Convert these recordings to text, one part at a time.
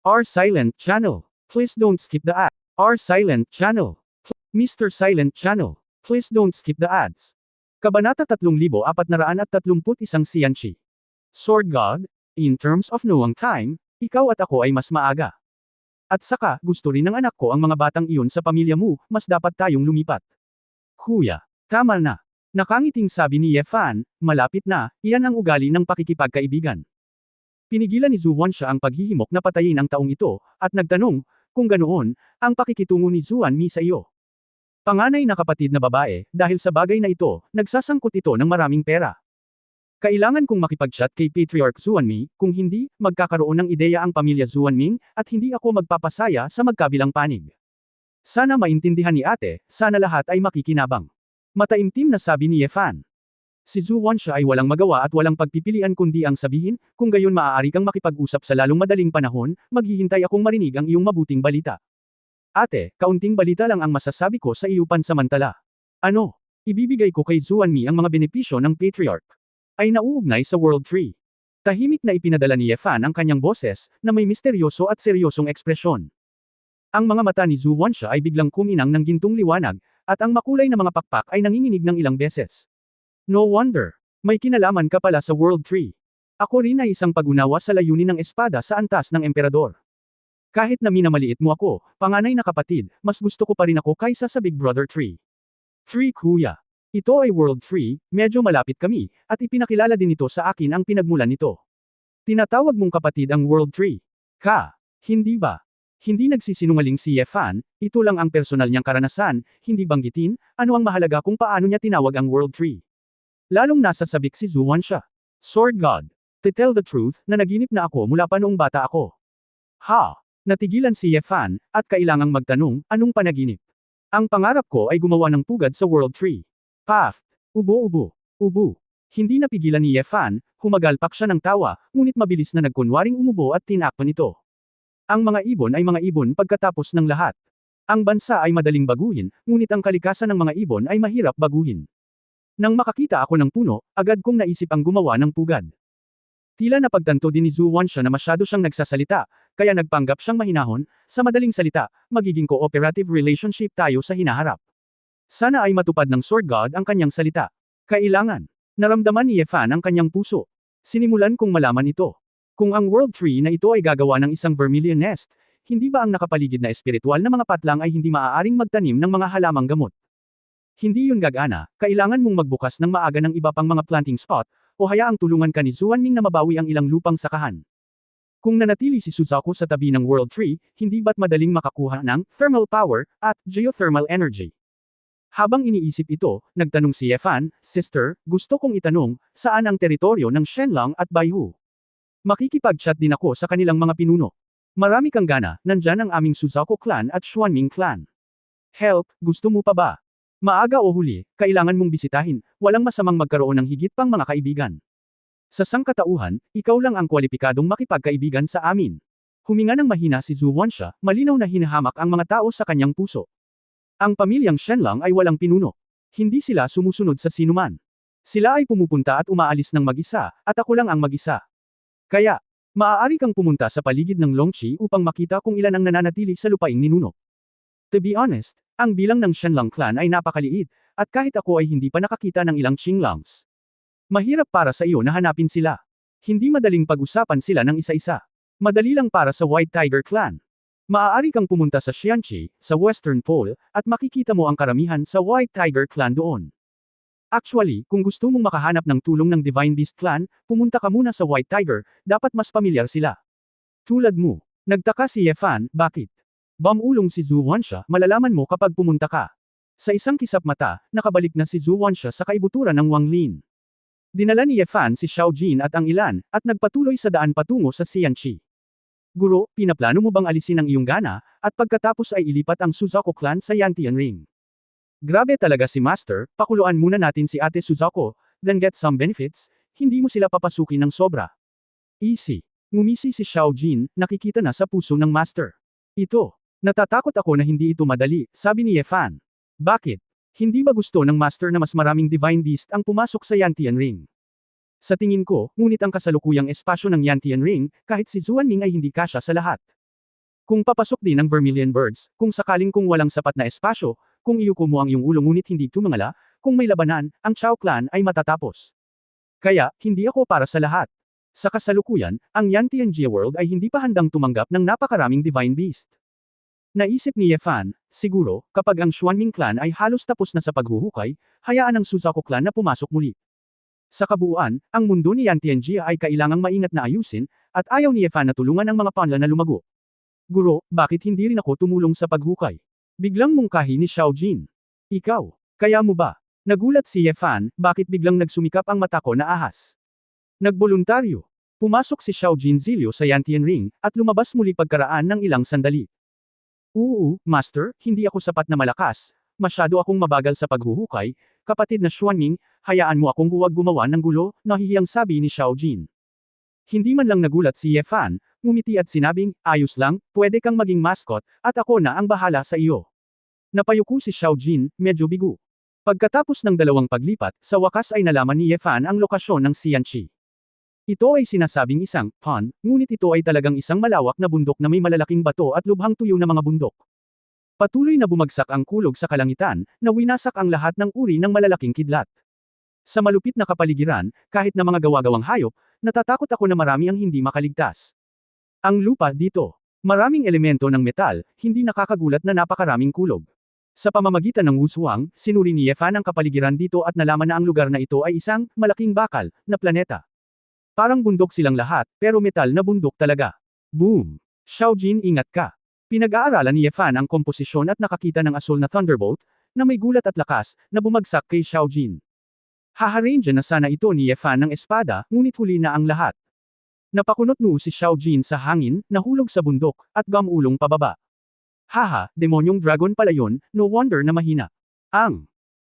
R Silent Channel. Please don't skip the ad. R Silent Channel. Mr. Silent Channel. Please don't skip the ads. Kabanata 3431 Qianqi. Sword God, in terms of noong time, ikaw at ako ay mas maaga. At saka, gusto rin ng anak ko ang mga batang iyon sa pamilya mo, mas dapat tayong lumipat. Kuya, tama na. Nakangiting sabi ni Ye Fan, malapit na, iyan ang ugali ng pakikipagkaibigan. Pinigilan ni Zhu Wanxia ang paghihimok na patayin ang taong ito, at nagtanong, kung ganoon, ang pakikitungo ni Zuan Mi sa iyo. Panganay na kapatid na babae, dahil sa bagay na ito, nagsasangkot ito ng maraming pera. Kailangan kong makipag-chat kay Patriarch Zuanmi, kung hindi, magkakaroon ng ideya ang pamilya Zuanming, at hindi ako magpapasaya sa magkabilang panig. Sana maintindihan ni ate, sana lahat ay makikinabang. Mataimtim na sabi ni Ye Fan. Si Zhu Wanxia ay walang magawa at walang pagpipilian kundi ang sabihin, kung gayon maaari kang makipag-usap sa lalong madaling panahon, maghihintay akong marinig ang iyong mabuting balita. Ate, kaunting balita lang ang masasabi ko sa iyo pansamantala. Ano? Ibibigay ko kay Zuanmi ang mga benepisyo ng Patriarch. Ay nauugnay sa World Tree. Tahimik na ipinadala ni Ye Fan ang kanyang boses, na may misteryoso at seryosong ekspresyon. Ang mga mata ni Zhu Wanxia ay biglang kuminang ng gintong liwanag, at ang makulay na mga pakpak ay nanginginig ng ilang beses. No wonder. May kinalaman ka pala sa World Tree. Ako rin ay isang pag-unawa sa layunin ng espada sa antas ng emperador. Kahit na minamaliit mo ako, panganay na kapatid, mas gusto ko pa rin ako kaysa sa Big Brother Tree. Tree kuya. Ito ay World Tree, medyo malapit kami, at ipinakilala din ito sa akin ang pinagmulan nito. Tinatawag mong kapatid ang World Tree. Hindi ba? Hindi nagsisinungaling si Ye Fan, ito lang ang personal niyang karanasan, hindi banggitin, ano ang mahalaga kung paano niya tinawag ang World Tree. Lalong nasa sabik si Zhu Wanxia. Sword God. To tell the truth, na naginip na ako mula pa noong bata ako. Natigilan si Ye Fan, at kailangang magtanong, anong panaginip? Ang pangarap ko ay gumawa ng pugad sa World Tree. Ubo. Hindi napigilan ni Ye Fan, humagalpak siya ng tawa, ngunit mabilis na nagkunwaring umubo at tinakpan ito. Ang mga ibon ay mga ibon pagkatapos ng lahat. Ang bansa ay madaling baguhin, ngunit ang kalikasan ng mga ibon ay mahirap baguhin. Nang makakita ako ng puno, agad kong naisip ang gumawa ng pugad. Tila napagtanto din ni Zhu Wanxia na masyado siyang nagsasalita, kaya nagpanggap siyang mahinahon, sa madaling salita, magiging cooperative relationship tayo sa hinaharap. Sana ay matupad ng Sword God ang kanyang salita. Kailangan. Naramdaman ni Ye Fan ang kanyang puso. Sinimulan kong malaman ito. Kung ang World Tree na ito ay gagawa ng isang vermilion nest, hindi ba ang nakapaligid na espiritual na mga patlang ay hindi maaaring magtanim ng mga halamang gamot? Hindi yun gagana, kailangan mong magbukas ng maaga ng iba pang mga planting spot, o hayaang tulungan ka ni Zuanming na mabawi ang ilang lupang sakahan. Kung nanatili si Suzaku sa tabi ng World Tree, hindi ba't madaling makakuha ng thermal power at geothermal energy? Habang iniisip ito, nagtanong si Ye Fan, Sister, gusto kong itanong, saan ang teritoryo ng Shenlong at Baihu? Makikipag-chat din ako sa kanilang mga pinuno. Marami kang gana, nandyan ang aming Suzaku clan at Xuanming clan. Help, gusto mo pa ba? Maaga o huli, kailangan mong bisitahin, walang masamang magkaroon ng higit pang mga kaibigan. Sa sangkatauhan, ikaw lang ang kwalipikadong makipagkaibigan sa amin. Huminga ng mahina si Zhu Wanxia, malinaw na hinahamak ang mga tao sa kanyang puso. Ang pamilyang Shenlong ay walang pinuno. Hindi sila sumusunod sa sinuman. Sila ay pumupunta at umaalis ng mag-isa, at ako lang ang mag-isa. Kaya, maaari kang pumunta sa paligid ng Longqi upang makita kung ilan ang nananatili sa lupaing ninuno. To be honest, ang bilang ng Shenlong clan ay napakaliit, at kahit ako ay hindi pa nakakita ng ilang Qinglongs. Mahirap para sa iyo na hanapin sila. Hindi madaling pag-usapan sila ng isa-isa. Madali lang para sa White Tiger clan. Maaari kang pumunta sa Qianqi, sa Western Pole, at makikita mo ang karamihan sa White Tiger clan doon. Actually, kung gusto mong makahanap ng tulong ng Divine Beast clan, pumunta ka muna sa White Tiger, dapat mas pamilyar sila. Tulad mo. Nagtaka si Ye Fan, bakit? Bamulong si Zhu Wanxia, malalaman mo kapag pumunta ka. Sa isang kisap mata, nakabalik na si Zhu Wanxia sa kaibuturan ng Wang Lin. Dinala ni Ye Fan si Xiao Jin at ang ilan, at nagpatuloy sa daan patungo sa Qianqi. Guro, pinaplano mo bang alisin ang iyong gana, at pagkatapos ay ilipat ang Suzaku clan sa Yantian Ring? Grabe talaga si Master, pakuluan muna natin si Ate Suzaku, then get some benefits, hindi mo sila papasukin ng sobra. Easy. Ngumisi si Xiao Jin, nakikita na sa puso ng Master. Ito. Natatakot ako na hindi ito madali, sabi ni Ye Fan. Bakit? Hindi ba gusto ng Master na mas maraming Divine Beast ang pumasok sa Yantian Ring? Sa tingin ko, ngunit ang kasalukuyang espasyo ng Yantian Ring, kahit si Zuanming ay hindi kasya sa lahat. Kung papasok din ang Vermilion Birds, kung sakaling kung walang sapat na espasyo, kung iyuko mo ang iyong ulo ngunit hindi tumangala, kung may labanan, ang Chao Clan ay matatapos. Kaya, hindi ako para sa lahat. Sa kasalukuyan, ang Yantianjia World ay hindi pa handang tumanggap ng napakaraming Divine Beast. Naisip ni Ye Fan, siguro, kapag ang Xuanming Clan ay halos tapos na sa paghuhukay, hayaan ang Suzaku Clan na pumasok muli. Sa kabuuan, ang mundo ni Yantianjia ay kailangang maingat na ayusin, at ayaw ni Ye Fan na tulungan ang mga panla na lumago. Guro, bakit hindi rin ako tumulong sa paghukay? Biglang mungkahi ni Xiao Jin. Ikaw, kaya mo ba? Nagulat si Ye Fan, bakit biglang nagsumikap ang mata ko na ahas? Nagboluntaryo. Pumasok si Xiao Jin Zilio sa Yantian Ring, at lumabas muli pagkaraan ng ilang sandali. Master, hindi ako sapat na malakas, masyado akong mabagal sa paghuhukay, kapatid na Xuanming, hayaan mo akong huwag gumawa ng gulo, nahihiyang sabi ni Xiao Jin. Hindi man lang nagulat si Ye Fan, ngumiti at sinabing, ayos lang, pwede kang maging mascot, at ako na ang bahala sa iyo. Napayuko si Xiao Jin, medyo bigo. Pagkatapos ng dalawang paglipat, sa wakas ay nalaman ni Ye Fan ang lokasyon ng Xianqi. Ito ay sinasabing isang pond, ngunit ito ay talagang isang malawak na bundok na may malalaking bato at lubhang tuyo na mga bundok. Patuloy na bumagsak ang kulog sa kalangitan, na winasak ang lahat ng uri ng malalaking kidlat. Sa malupit na kapaligiran, kahit na mga gawa-gawang hayop, natatakot ako na marami ang hindi makaligtas. Ang lupa dito, maraming elemento ng metal, hindi nakakagulat na napakaraming kulog. Sa pamamagitan ng wuswang, sinuri ni Ye Fan ang kapaligiran dito at nalaman na ang lugar na ito ay isang malaking bakal na planeta. Parang bundok silang lahat, pero metal na bundok talaga. Boom! Xiao Jin, ingat ka. Pinag-aaralan ni Ye Fan ang komposisyon at nakakita ng asol na Thunderbolt, na may gulat at lakas, na bumagsak kay Xiao Jin. Haharange na sana ito ni Ye Fan ng espada, ngunit huli na ang lahat. Napakunot noo si Xiao Jin sa hangin, nahulog sa bundok, at gamulong pababa. Haha, demonyong dragon pala yun, no wonder na mahina.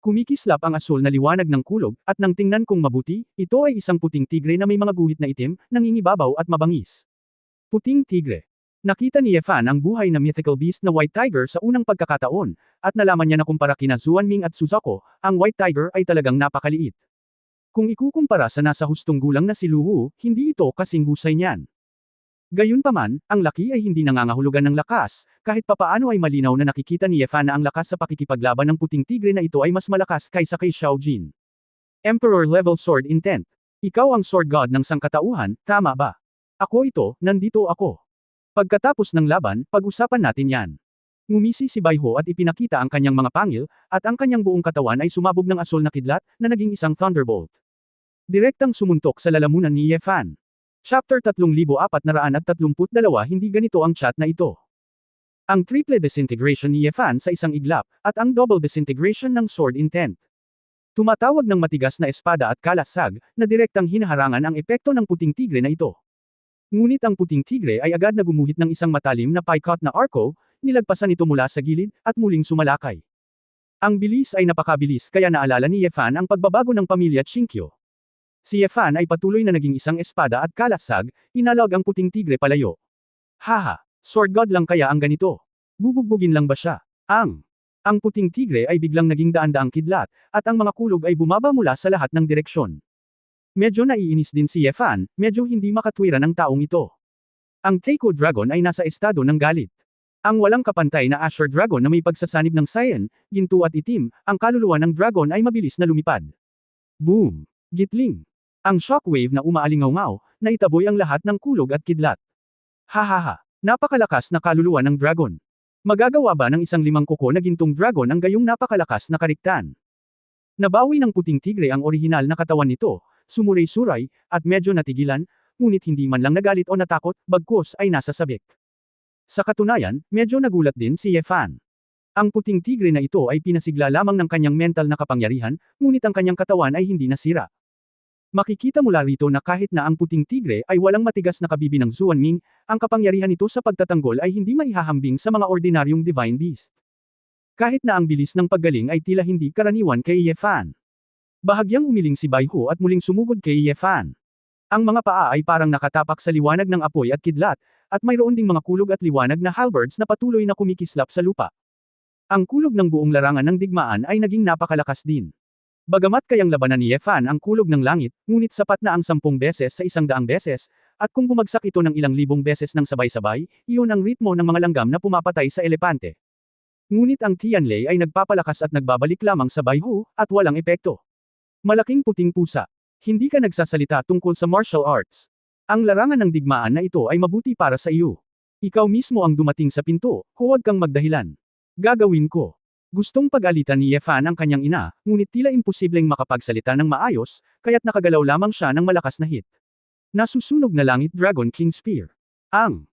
Kumikislap ang asol na liwanag ng kulog, at nang tingnan kong mabuti, ito ay isang puting tigre na may mga guhit na itim, nangingibabaw at mabangis. Puting tigre. Nakita ni Ye Fan ang buhay na mythical beast na White Tiger sa unang pagkakataon, at nalaman niya na kumpara kina Xuanming at Suzaku, ang White Tiger ay talagang napakaliit. Kung ikukumpara sa nasa hustong gulang na si Lu Wu, hindi ito kasing husay niyan. Gayunpaman, ang laki ay hindi nangangahulugan ng lakas, kahit papaano ay malinaw na nakikita ni Ye Fan na ang lakas sa pakikipaglaban ng puting tigre na ito ay mas malakas kaysa kay Xiao Jin. Emperor level sword intent. Ikaw ang sword god ng sangkatauhan, tama ba? Ako ito, nandito ako. Pagkatapos ng laban, pag-usapan natin yan. Ngumisi si Bai Ho at ipinakita ang kanyang mga pangil, at ang kanyang buong katawan ay sumabog ng asol na kidlat, na naging isang thunderbolt. Direktang sumuntok sa lalamunan ni Ye Fan. Chapter 3432. Hindi ganito ang chat na ito. Ang triple disintegration ni Ye Fan sa isang iglap, at ang double disintegration ng sword intent. Tumatawag ng matigas na espada at kalasag, na direktang hinaharangan ang epekto ng puting tigre na ito. Ngunit ang puting tigre ay agad na gumuhit ng isang matalim na picot na arco, nilagpasan ito mula sa gilid, at muling sumalakay. Ang bilis ay napakabilis kaya naalala ni Ye Fan ang pagbabago ng pamilya Chinkyo. Si Ye Fan ay patuloy na naging isang espada at kalasag, inalog ang puting tigre palayo. Haha, sword god lang kaya ang ganito. Bubugbugin lang ba siya? Ang puting tigre ay biglang naging daan-daang kidlat, at ang mga kulog ay bumaba mula sa lahat ng direksyon. Medyo naiinis din si Ye Fan, medyo hindi makatwiran ng taong ito. Ang Teiko Dragon ay nasa estado ng galit. Ang walang kapantay na Asher Dragon na may pagsasanib ng cyan, ginto at itim, ang kaluluwa ng dragon ay mabilis na lumipad. Boom! Gitling! Ang shockwave na umaalingaw-ngaw, na itaboy ang lahat ng kulog at kidlat. Hahaha! Napakalakas na kaluluwa ng dragon. Magagawa ba ng isang 5 kuko na gintong dragon ang gayong napakalakas na kariktan? Nabawi ng puting tigre ang orihinal na katawan nito, sumuray-suray, at medyo natigilan, ngunit hindi man lang nagalit o natakot, bagkus ay nasa sabik. Sa katunayan, medyo nagulat din si Ye Fan. Ang puting tigre na ito ay pinasigla lamang ng kanyang mental na kapangyarihan, ngunit ang kanyang katawan ay hindi nasira. Makikita mula rito na kahit na ang puting tigre ay walang matigas na kabibi ng Xuanming, ang kapangyarihan nito sa pagtatanggol ay hindi maihahambing sa mga ordinaryong divine beast. Kahit na ang bilis ng paggaling ay tila hindi karaniwan kay Ye Fan. Bahagyang umiling si Bai Ho at muling sumugod kay Ye Fan. Ang mga paa ay parang nakatapak sa liwanag ng apoy at kidlat, at mayroon ding mga kulog at liwanag na halberds na patuloy na kumikislap sa lupa. Ang kulog ng buong larangan ng digmaan ay naging napakalakas din. Bagamat kayang labanan ni Ye Fan ang kulog ng langit, ngunit sapat na ang 10 beses sa 100 beses, At kung bumagsak ito ng ilang libong beses ng sabay-sabay, iyon ang ritmo ng mga langgam na pumapatay sa elepante. Ngunit ang Tianlei ay nagpapalakas at nagbabalik lamang sa Baihu, at walang epekto. Malaking puting pusa. Hindi ka nagsasalita tungkol sa martial arts. Ang larangan ng digmaan na ito ay mabuti para sa iyo. Ikaw mismo ang dumating sa pinto, huwag kang magdahilan. Gagawin ko. Gustong pag-alitan ni Yefan ang kanyang ina, ngunit tila imposibleng makapagsalita ng maayos, kaya't nakagalaw lamang siya ng malakas na hit. Nasusunog na langit Dragon King Spear. Ang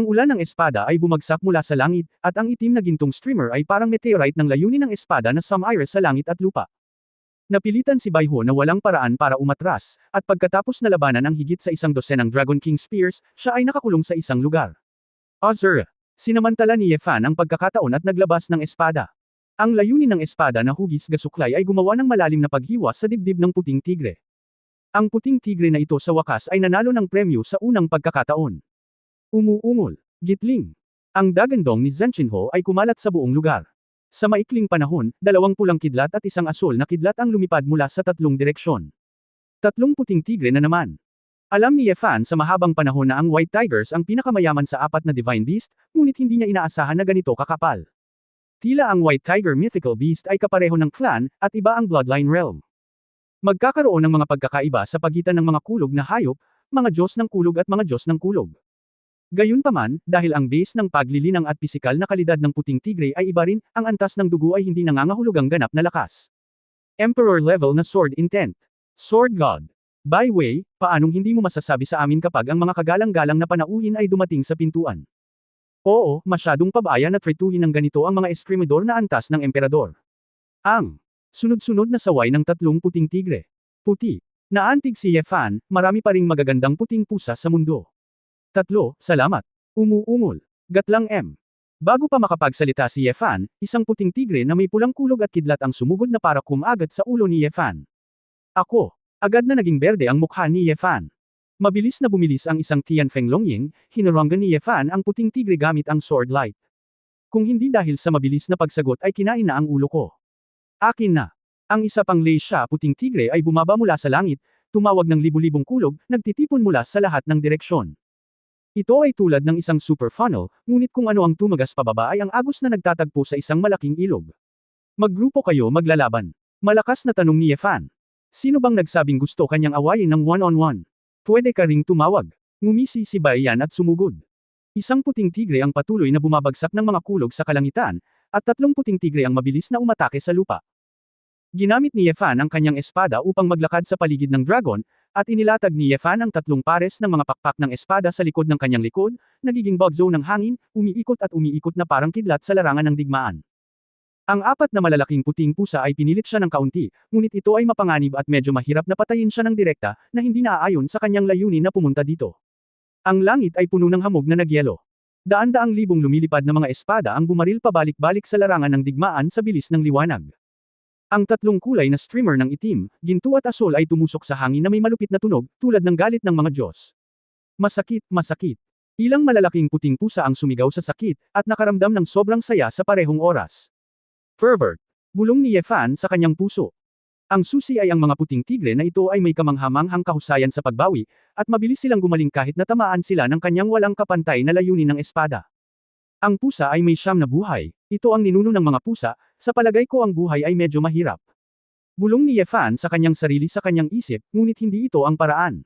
ulan ng espada ay bumagsak mula sa langit, at ang itim na gintong streamer ay parang meteorite ng layunin ng espada na sumire sa langit at lupa. Napilitan si Baihu na walang paraan para umatras, at pagkatapos na labanan ang higit sa 100 Dragon King Spears, siya ay nakakulong sa isang lugar. Azura. Sinamantala ni Yefan ang pagkakataon at naglabas ng espada. Ang layunin ng espada na hugis gasuklay ay gumawa ng malalim na paghiwa sa dibdib ng puting tigre. Ang puting tigre na ito sa wakas ay nanalo ng premyo sa unang pagkakataon. Umuungol. Gitling. Ang dagandong ni Zenchinho ay kumalat sa buong lugar. Sa maikling panahon, 2 pulang kidlat at 1 asul na kidlat ang lumipad mula sa 3 direksyon. 3 puting tigre na naman. Alam ni Yefan sa mahabang panahon na ang White Tigers ang pinakamayaman sa 4 na Divine Beast, ngunit hindi niya inaasahan na ganito kakapal. Tila ang White Tiger Mythical Beast ay kapareho ng clan, at iba ang Bloodline Realm. Magkakaroon ng mga pagkakaiba sa pagitan ng mga kulog na hayop, mga Diyos ng kulog at mga Diyos ng kulog. Gayunpaman, dahil ang base ng paglilinang at pisikal na kalidad ng puting tigre ay iba rin, ang antas ng dugo ay hindi nangangahulugang ganap na lakas. Emperor level na Sword Intent. Sword God. By way, paanong hindi mo masasabi sa amin kapag ang mga kagalang-galang na panauhin ay dumating sa pintuan? Oo, masyadong pabaya na tretuhin ng ganito ang mga eskrimidor na antas ng emperador. Ang sunod-sunod na saway ng 3 puting tigre. Puti. Naantig si Yefan, marami pa ring magagandang puting pusa sa mundo. 3, salamat. Umuungol. Gatlang M. Bago pa makapagsalita si Yefan, isang puting tigre na may pulang kulog at kidlat ang sumugod na para kumagat sa ulo ni Yefan. Ako. Agad na naging berde ang mukha ni Yefan. Mabilis na bumilis ang isang Tianfeng Longying, hinuranggan ni Yefan ang puting tigre gamit ang sword light. Kung hindi dahil sa mabilis na pagsagot ay kinain na ang ulo ko. Akin na. Ang isa pang Leisha puting tigre ay bumaba mula sa langit, tumawag ng libu-libong kulog, nagtitipon mula sa lahat ng direksyon. Ito ay tulad ng isang super funnel, ngunit kung ano ang tumagas pababa ay ang agos na nagtatagpo sa isang malaking ilog. Maggrupo kayo maglalaban. Malakas na tanong ni Yefan. Sino bang nagsabing gusto kanyang awayin ng one-on-one? Pwede ka ring tumawag. Ngumisi si Baiyan at sumugod. Isang puting tigre ang patuloy na bumabagsak ng mga kulog sa kalangitan, at 3 puting tigre ang mabilis na umatake sa lupa. Ginamit ni Yefan ang kanyang espada upang maglakad sa paligid ng dragon, at inilatag ni Yefan ang 3 pares ng mga pakpak ng espada sa likod ng kanyang likod, nagiging bug zone ng hangin, umiikot at umiikot na parang kidlat sa larangan ng digmaan. Ang 4 na malalaking puting pusa ay pinilit siya ng kaunti, ngunit ito ay mapanganib at medyo mahirap na patayin siya ng direkta, na hindi naaayon sa kanyang layunin na pumunta dito. Ang langit ay puno ng hamog na nagyelo. Daan-daang libong lumilipad na mga espada ang bumaril pabalik-balik sa larangan ng digmaan sa bilis ng liwanag. Ang 3 kulay na streamer ng itim, ginto at asul ay tumusok sa hangin na may malupit na tunog, tulad ng galit ng mga Diyos. Masakit, masakit. Ilang malalaking puting pusa ang sumigaw sa sakit, at nakaramdam ng sobrang saya sa parehong oras. Pervert. Bulong ni Yefan sa kanyang puso. Ang susi ay ang mga puting tigre na ito ay may kamanghamanghang kahusayan sa pagbawi, at mabilis silang gumaling kahit natamaan sila ng kanyang walang kapantay na layunin ng espada. Ang pusa ay may 9 na buhay. Ito ang ninuno ng mga pusa, sa palagay ko ang buhay ay medyo mahirap. Bulong ni Yefan sa kanyang sarili sa kanyang isip, ngunit hindi ito ang paraan.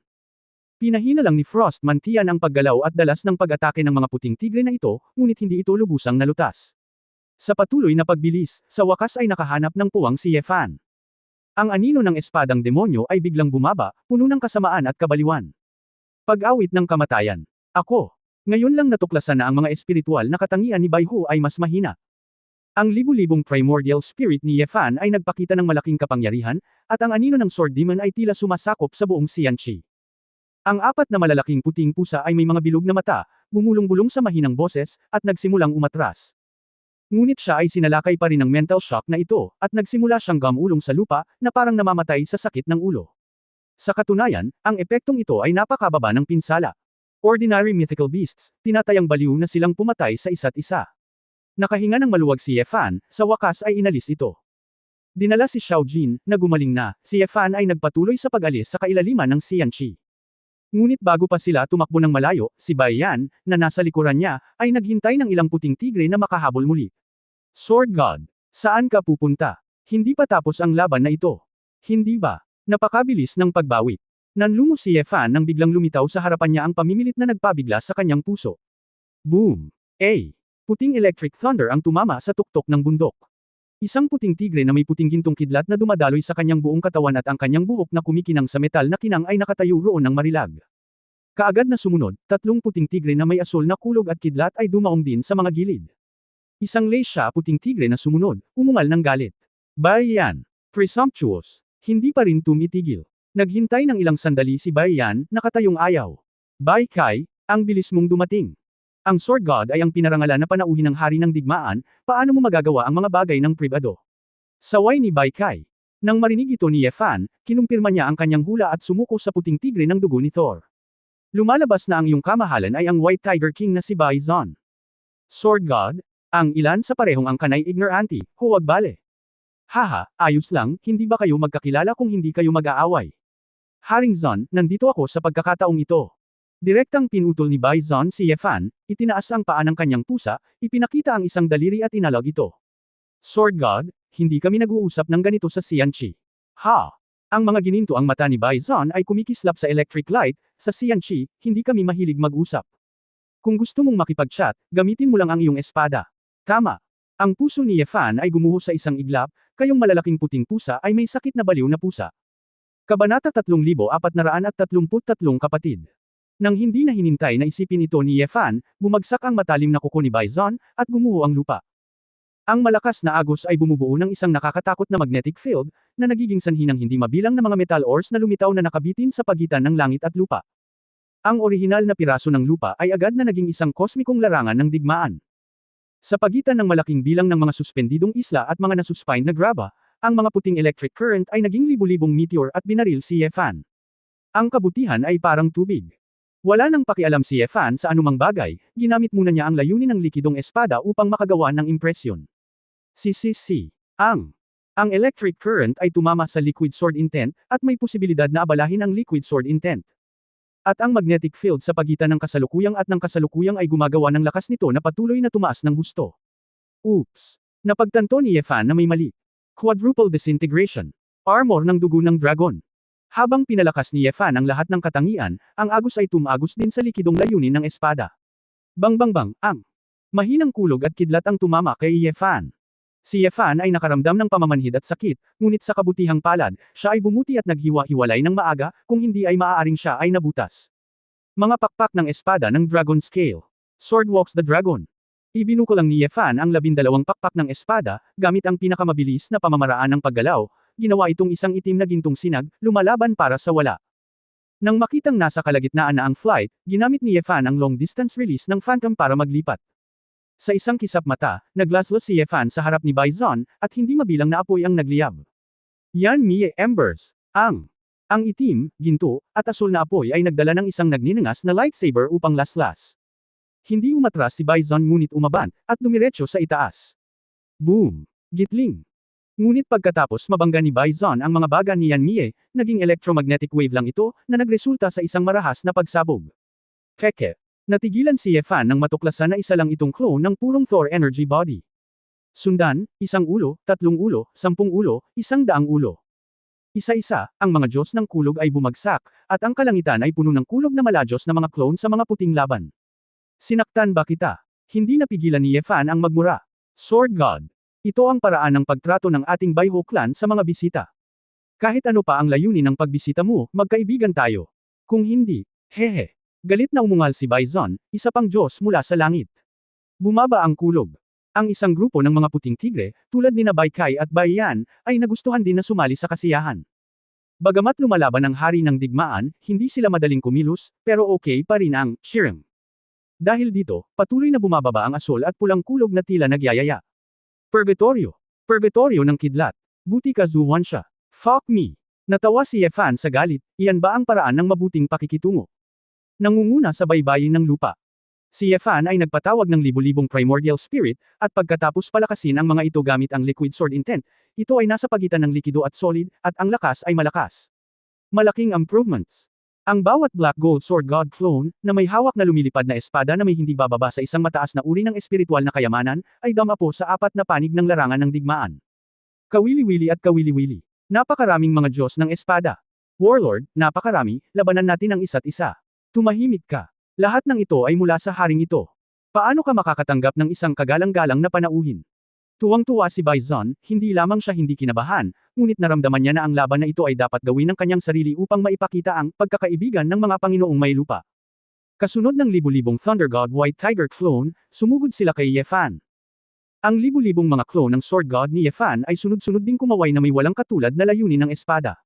Pinahina lang ni Frost Mantian ang paggalaw at dalas ng pag-atake ng mga puting tigre na ito, ngunit hindi ito lubusang nalutas. Sa patuloy na pagbilis, sa wakas ay nakahanap ng puwang si Yefan. Ang anino ng espadang demonyo ay biglang bumaba, puno ng kasamaan at kabaliwan. Pag-awit ng kamatayan. Ako. Ngayon lang natuklasan na ang mga espiritual na katangian ni Baihu ay mas mahina. Ang libu-libong primordial spirit ni Yefan ay nagpakita ng malaking kapangyarihan, at ang anino ng sword demon ay tila sumasakop sa buong Xianqi. Ang 4 na malalaking puting pusa ay may mga bilog na mata, bumulong-bulong sa mahinang boses, at nagsimulang umatras. Ngunit siya ay sinalakay pa rin ng mental shock na ito, at nagsimula siyang gamulong sa lupa, na parang namamatay sa sakit ng ulo. Sa katunayan, ang epektong ito ay napakababa ng pinsala. Ordinary mythical beasts, tinatayang baliw na silang pumatay sa isa't isa. Nakahinga ng maluwag si Yefan, sa wakas ay inalis ito. Dinala si Xiao Jin, na gumaling na, si Yefan ay nagpatuloy sa pag-alis sa kailaliman ng Xianqi. Ngunit bago pa sila tumakbo ng malayo, si Bai Yan, na nasa likuran niya, ay naghintay ng ilang puting tigre na makahabol muli. Sword God, saan ka pupunta? Hindi pa tapos ang laban na ito. Hindi ba? Napakabilis ng pagbawi. Nanlumo si Ye Fan nang biglang lumitaw sa harapan niya ang pamimilit na nagpabigla sa kanyang puso. Boom! Puting electric thunder ang tumama sa tuktok ng bundok. Isang puting tigre na may puting gintong kidlat na dumadaloy sa kanyang buong katawan at ang kanyang buhok na kumikinang sa metal na kinang ay nakatayo roon ng marilag. Kaagad na sumunod, 3 puting tigre na may asul na kulog at kidlat ay dumaong din sa mga gilid. Isang leisya puting tigre na sumunod, umungal ng galit. Bai Yan, presumptuous, hindi pa rin tumitigil. Naghintay ng ilang sandali si Bai Yan, nakatayong ayaw. Bai Kai, ang bilis mong dumating. Ang Sword God ay ang pinarangalan na panauhin ng hari ng digmaan, paano mo magagawa ang mga bagay ng pribado? Saway ni Bai Kai. Nang marinig ito ni Ye Fan, kinumpirma niya ang kanyang hula at sumuko sa puting tigre ng dugo ni Thor. Lumalabas na ang iyong kamahalan ay ang White Tiger King na si Bai Zon. Sword God, ang ilan sa parehong ang kanay ignorante, huwag bale. Haha, ayos lang, hindi ba kayo magkakilala kung hindi kayo mag-aaway? Haring Zon, nandito ako sa pagkakataong ito. Direktang pinutol ni Bai Zon si Ye Fan, itinaas ang paa ng kanyang pusa, ipinakita ang isang daliri at inalog ito. Sword God, hindi kami nag-uusap ng ganito sa Xianqi. Ha! Ang mga gininto ang mata ni Bai Zon ay kumikislap sa electric light, sa Xianqi, hindi kami mahilig mag-usap. Kung gusto mong makipag-chat, gamitin mo lang ang iyong espada. Tama. Ang puso ni Ye Fan ay gumuho sa isang iglap, kayong malalaking puting pusa ay may sakit na baliw na pusa. Kabanata 3433 kapatid. Nang hindi na hinintay na isipin ito ni Ye Fan, bumagsak ang matalim na kuko ni Bai Zon, at gumuho ang lupa. Ang malakas na agos ay bumubuo ng isang nakakatakot na magnetic field, na nagiging sanhi ng hindi mabilang na mga metal ores na lumitaw na nakabitin sa pagitan ng langit at lupa. Ang orihinal na piraso ng lupa ay agad na naging isang kosmikong larangan ng digmaan. Sa pagitan ng malaking bilang ng mga suspendidong isla at mga nasuspine na graba, ang mga puting electric current ay naging libu-libong meteor at binaril si Ye Fan. Ang kabutihan ay parang tubig. Wala nang pakialam si Ye Fan sa anumang bagay, ginamit muna niya ang layunin ng likidong espada upang makagawa ng impresyon. Ang electric current ay tumama sa liquid sword intent, at may posibilidad na abalahin ang liquid sword intent. At ang magnetic field sa pagitan ng kasalukuyang at ng kasalukuyang ay gumagawa ng lakas nito na patuloy na tumaas ng husto. Oops! Napagtanto ni Ye Fan na may mali. Quadruple disintegration. Armor ng dugo ng dragon. Habang pinalakas ni Ye Fan ang lahat ng katangian, ang agos ay tumagos din sa likidong layunin ng espada. Bang! Mahinang kulog at kidlat ang tumama kay Ye Fan. Si Ye Fan ay nakaramdam ng pamamanhid at sakit, ngunit sa kabutihang palad, siya ay bumuti at naghiwa-hiwalay ng maaga, kung hindi ay maaaring siya ay nabutas. Mga pakpak ng espada ng Dragon Scale. Sword walks the dragon. Ibinuko lang ni Ye Fan ang 12 pakpak ng espada, gamit ang pinakamabilis na pamamaraan ng paggalaw. Ginawa itong isang itim na gintong sinag, lumalaban para sa wala. Nang makitang nasa kalagitnaan na ang flight, ginamit ni Ye Fan ang long-distance release ng Phantom para maglipat. Sa isang kisap mata, naglaslot si Ye Fan sa harap ni Bai Zon, at hindi mabilang na apoy ang nagliyab. Yan Mie Embers. Ang itim, ginto, at asul na apoy ay nagdala ng isang nagninangas na lightsaber upang laslas. Hindi umatras si Bai Zon ngunit umaban, at dumiretso sa itaas. Boom! Gitling! Ngunit pagkatapos mabangga ni Bai Zon ang mga baga ni Yan Mie, naging electromagnetic wave lang ito, na nagresulta sa isang marahas na pagsabog. Keke. Natigilan si Ye Fan nang matuklasan na isa lang itong clone ng purong Thor energy body. Sundan, 1 ulo, 3 ulo, 10 ulo, 100 ulo. Isa-isa, ang mga Diyos ng kulog ay bumagsak, at ang kalangitan ay puno ng kulog na maladyos na mga clone sa mga puting laban. Sinaktan ba kita? Hindi napigilan ni Ye Fan ang magmura. Sword God. Ito ang paraan ng pagtrato ng ating Baiho clan sa mga bisita. Kahit ano pa ang layunin ng pagbisita mo, magkaibigan tayo. Kung hindi, hehe. Galit na umungal si Bai Zon, isa pang Diyos mula sa langit. Bumaba ang kulog. Ang isang grupo ng mga puting tigre, tulad ni Bai Kai at Bai Yan, ay nagustuhan din na sumali sa kasiyahan. Bagamat lumalaban ang hari ng digmaan, hindi sila madaling kumilos, pero okay pa rin ang Shirem. Dahil dito, patuloy na bumababa ang asul at pulang kulog na tila nagyayaya. Purgatorio. Purgatorio ng kidlat. Buti ka Zuwan siya. Fuck me. Natawa si Ye Fan sa galit, iyan ba ang paraan ng mabuting pakikitungo? Nangunguna sa baybayin ng lupa. Si Ye Fan ay nagpatawag ng libu-libong primordial spirit, at pagkatapos palakasin ang mga ito gamit ang liquid sword intent, ito ay nasa pagitan ng likido at solid, at ang lakas ay malakas. Malaking improvements. Ang bawat Black Gold Sword God clone, na may hawak na lumilipad na espada na may hindi bababa sa isang mataas na uri ng espiritual na kayamanan, ay damapo sa apat na panig ng larangan ng digmaan. Kawili-wili at kawili-wili. Napakaraming mga Diyos ng espada. Warlord, napakarami, labanan natin ang isa't isa. Tumahimik ka. Lahat ng ito ay mula sa haring ito. Paano ka makakatanggap ng isang kagalang-galang na panauhin? Tuwang-tuwa si Bison, hindi lamang siya hindi kinabahan, ngunit naramdaman niya na ang laban na ito ay dapat gawin ng kanyang sarili upang maipakita ang pagkakaibigan ng mga Panginoong may lupa. Kasunod ng libu-libong Thunder God White Tiger clone, sumugod sila kay Yefan. Ang libu-libong mga clone ng Sword God ni Yefan ay sunod-sunod ding kumaway na may walang katulad na layunin ng espada.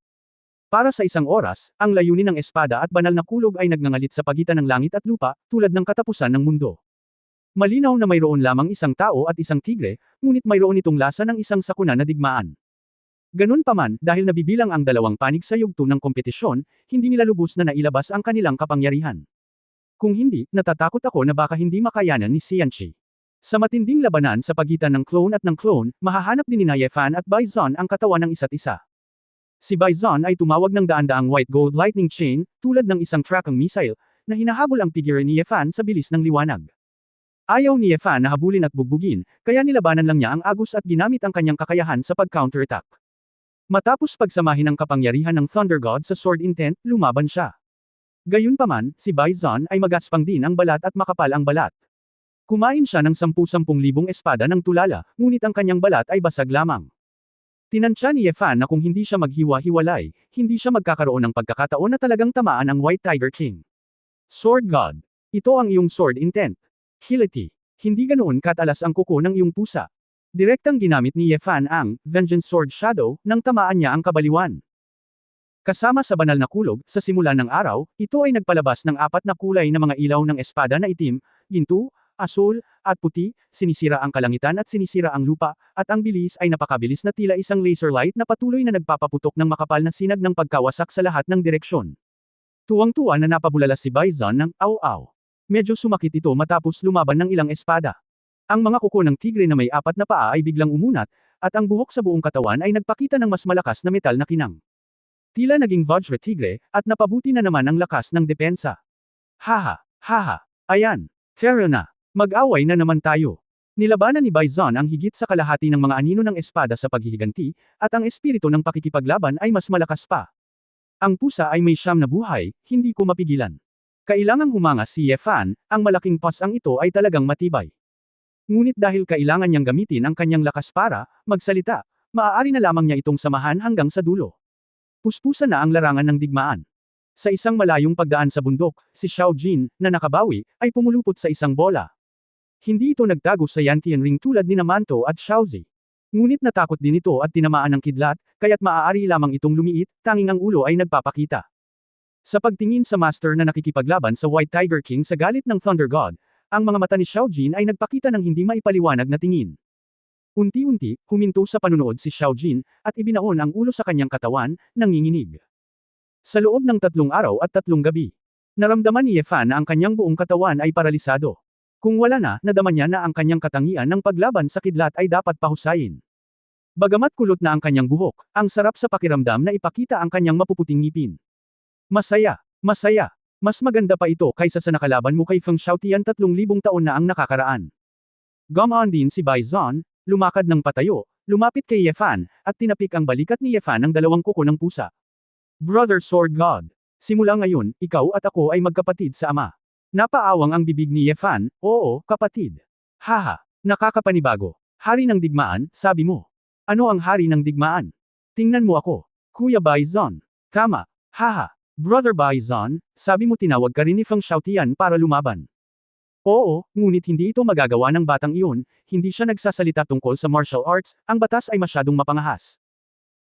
Para sa isang oras, ang layunin ng espada at banal na kulog ay nagngangalit sa pagitan ng langit at lupa, tulad ng katapusan ng mundo. Malinaw na mayroon lamang isang tao at isang tigre, ngunit mayroon itong lasa ng isang sakuna na digmaan. Ganun pa man, dahil nabibilang ang dalawang panig sa yugto ng kompetisyon, hindi nila lubos na nailabas ang kanilang kapangyarihan. Kung hindi, natatakot ako na baka hindi makayanan ni Xianqi. Sa matinding labanan sa pagitan ng clone at ng clone, mahahanap din ni Yefan at Bison ang katawan ng isa't isa. Si Bison ay tumawag ng daan-daang white gold lightning chain, tulad ng isang trackang missile, na hinahabol ang figure ni Yefan sa bilis ng liwanag. Ayaw ni Yefan na habulin at bugbugin, kaya nilabanan lang niya ang agos at ginamit ang kanyang kakayahan sa pag-counterattack. Matapos pagsamahin ang kapangyarihan ng Thunder God sa Sword Intent, lumaban siya. Gayunpaman, si Bison ay magaspang din ang balat at makapal ang balat. Kumain siya ng 10,000 espada ng tulala, ngunit ang kanyang balat ay basag lamang. Tinansya ni Yefan na kung hindi siya maghiwa-hiwalay, hindi siya magkakaroon ng pagkakataon na talagang tamaan ang White Tiger King. Sword God. Ito ang iyong Sword Intent. Hility. Hindi ganoon katalas ang kuko ng iyong pusa. Direktang ginamit ni Yefan ang Vengeance Sword Shadow nang tamaan niya ang kabaliwan. Kasama sa banal na kulog, sa simula ng araw, ito ay nagpalabas ng apat na kulay na mga ilaw ng espada na itim, ginto, asul, at puti, sinisira ang kalangitan at sinisira ang lupa, at ang bilis ay napakabilis na tila isang laser light na patuloy na nagpapaputok ng makapal na sinag ng pagkawasak sa lahat ng direksyon. Tuwang-tuwa na napabulala si Bison ng aw-aw. Medyo sumakit ito matapos lumaban ng ilang espada. Ang mga kuko ng tigre na may apat na paa ay biglang umunat, at ang buhok sa buong katawan ay nagpakita ng mas malakas na metal na kinang. Tila naging Vajra tigre, at napabuti na naman ang lakas ng depensa. Haha, haha, ayan, fair na, mag-away na naman tayo. Nilabanan ni Bison ang higit sa kalahati ng mga anino ng espada sa paghihiganti, at ang espiritu ng pakikipaglaban ay mas malakas pa. Ang pusa ay may 9 na buhay, hindi ko mapigilan. Kailangang humanga si Yefan, ang malaking pasang ito ay talagang matibay. Ngunit dahil kailangan niyang gamitin ang kanyang lakas para magsalita, maaari na lamang niya itong samahan hanggang sa dulo. Puspusa na ang larangan ng digmaan. Sa isang malayong pagdaan sa bundok, si Xiao Jin, na nakabawi, ay pumulupot sa isang bola. Hindi ito nagtago sa Yantian Ring tulad ni Namanto at Xiaozi. Ngunit natakot din ito at tinamaan ng kidlat, kaya't maaari lamang itong lumiit, tanging ang ulo ay nagpapakita. Sa pagtingin sa master na nakikipaglaban sa White Tiger King sa galit ng Thunder God, ang mga mata ni Xiao Jin ay nagpakita ng hindi maipaliwanag na tingin. Unti-unti, huminto sa panunood si Xiao Jin, at ibinaon ang ulo sa kanyang katawan, nanginginig. Sa loob ng 3 araw at 3 gabi, naramdaman ni Yefan na ang kanyang buong katawan ay paralisado. Kung wala na, nadama niya na ang kanyang katangian ng paglaban sa kidlat ay dapat pahusayin. Bagamat kulot na ang kanyang buhok, ang sarap sa pakiramdam na ipakita ang kanyang mapuputing ngipin. Masaya, masaya. Mas maganda pa ito kaysa sa nakalaban mo kay Feng Xiaotian 3,000 taon na ang nakakaraan. Gumaan din si Bison, lumakad ng patayo, lumapit kay Yefan, at tinapik ang balikat ni Yefan ng 2 kuko ng pusa. Brother Sword God. Simula ngayon, ikaw at ako ay magkapatid sa ama. Napaawang ang bibig ni Yefan, oo, kapatid. Haha, nakakapanibago. Hari ng digmaan, sabi mo. Ano ang hari ng digmaan? Tingnan mo ako. Kuya Bison. Tama. Haha. Brother Bison, sabi mo tinawag ka rin ni Feng Xiaotian para lumaban. Oo, ngunit hindi ito magagawa ng batang iyon, hindi siya nagsasalita tungkol sa martial arts, ang batas ay masyadong mapangahas.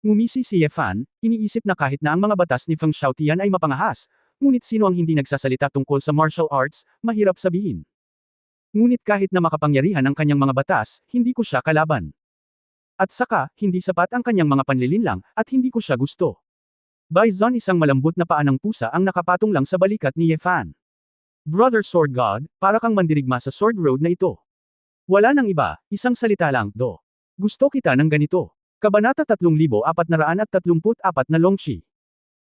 Ngumisi si Yefan, iniisip na kahit na ang mga batas ni Feng Xiaotian ay mapangahas, ngunit sino ang hindi nagsasalita tungkol sa martial arts, mahirap sabihin. Ngunit kahit na makapangyarihan ang kanyang mga batas, hindi ko siya kalaban. At saka, hindi sapat ang kanyang mga panlilinlang, at hindi ko siya gusto. Bison isang malambot na paa ng pusa ang nakapatong lang sa balikat ni Yefan. Brother Sword God, para kang mandirigma sa Sword Road na ito. Wala nang iba, isang salita lang, do. Gusto kita ng ganito. Kabanata 3434 na Longshi.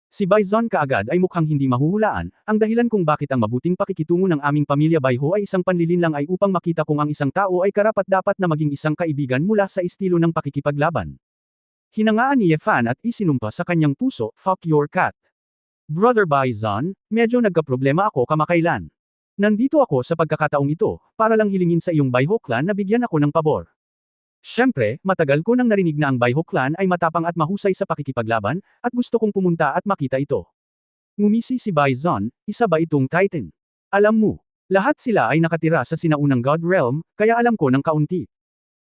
Si Baizon kaagad ay mukhang hindi mahuhulaan, ang dahilan kung bakit ang mabuting pakikitungo ng aming pamilya Baiho ay isang panlilinlang ay upang makita kung ang isang tao ay karapat-dapat na maging isang kaibigan mula sa estilo ng pakikipaglaban. Hinangaan ni Ye Fan at isinumpa sa kanyang puso, "Fuck your cat." Brother Baizon, medyo nagkaproblema ako kamakailan. Nandito ako sa pagkakataong ito, para lang hilingin sa iyong Baiho clan na bigyan ako ng pabor. Siyempre, matagal ko nang narinig na ang Baiho clan ay matapang at mahusay sa pakikipaglaban, at gusto kong pumunta at makita ito. Ngumisi si Baizon, isa ba itong Titan? Alam mo, lahat sila ay nakatira sa sinaunang God Realm, kaya alam ko ng kaunti.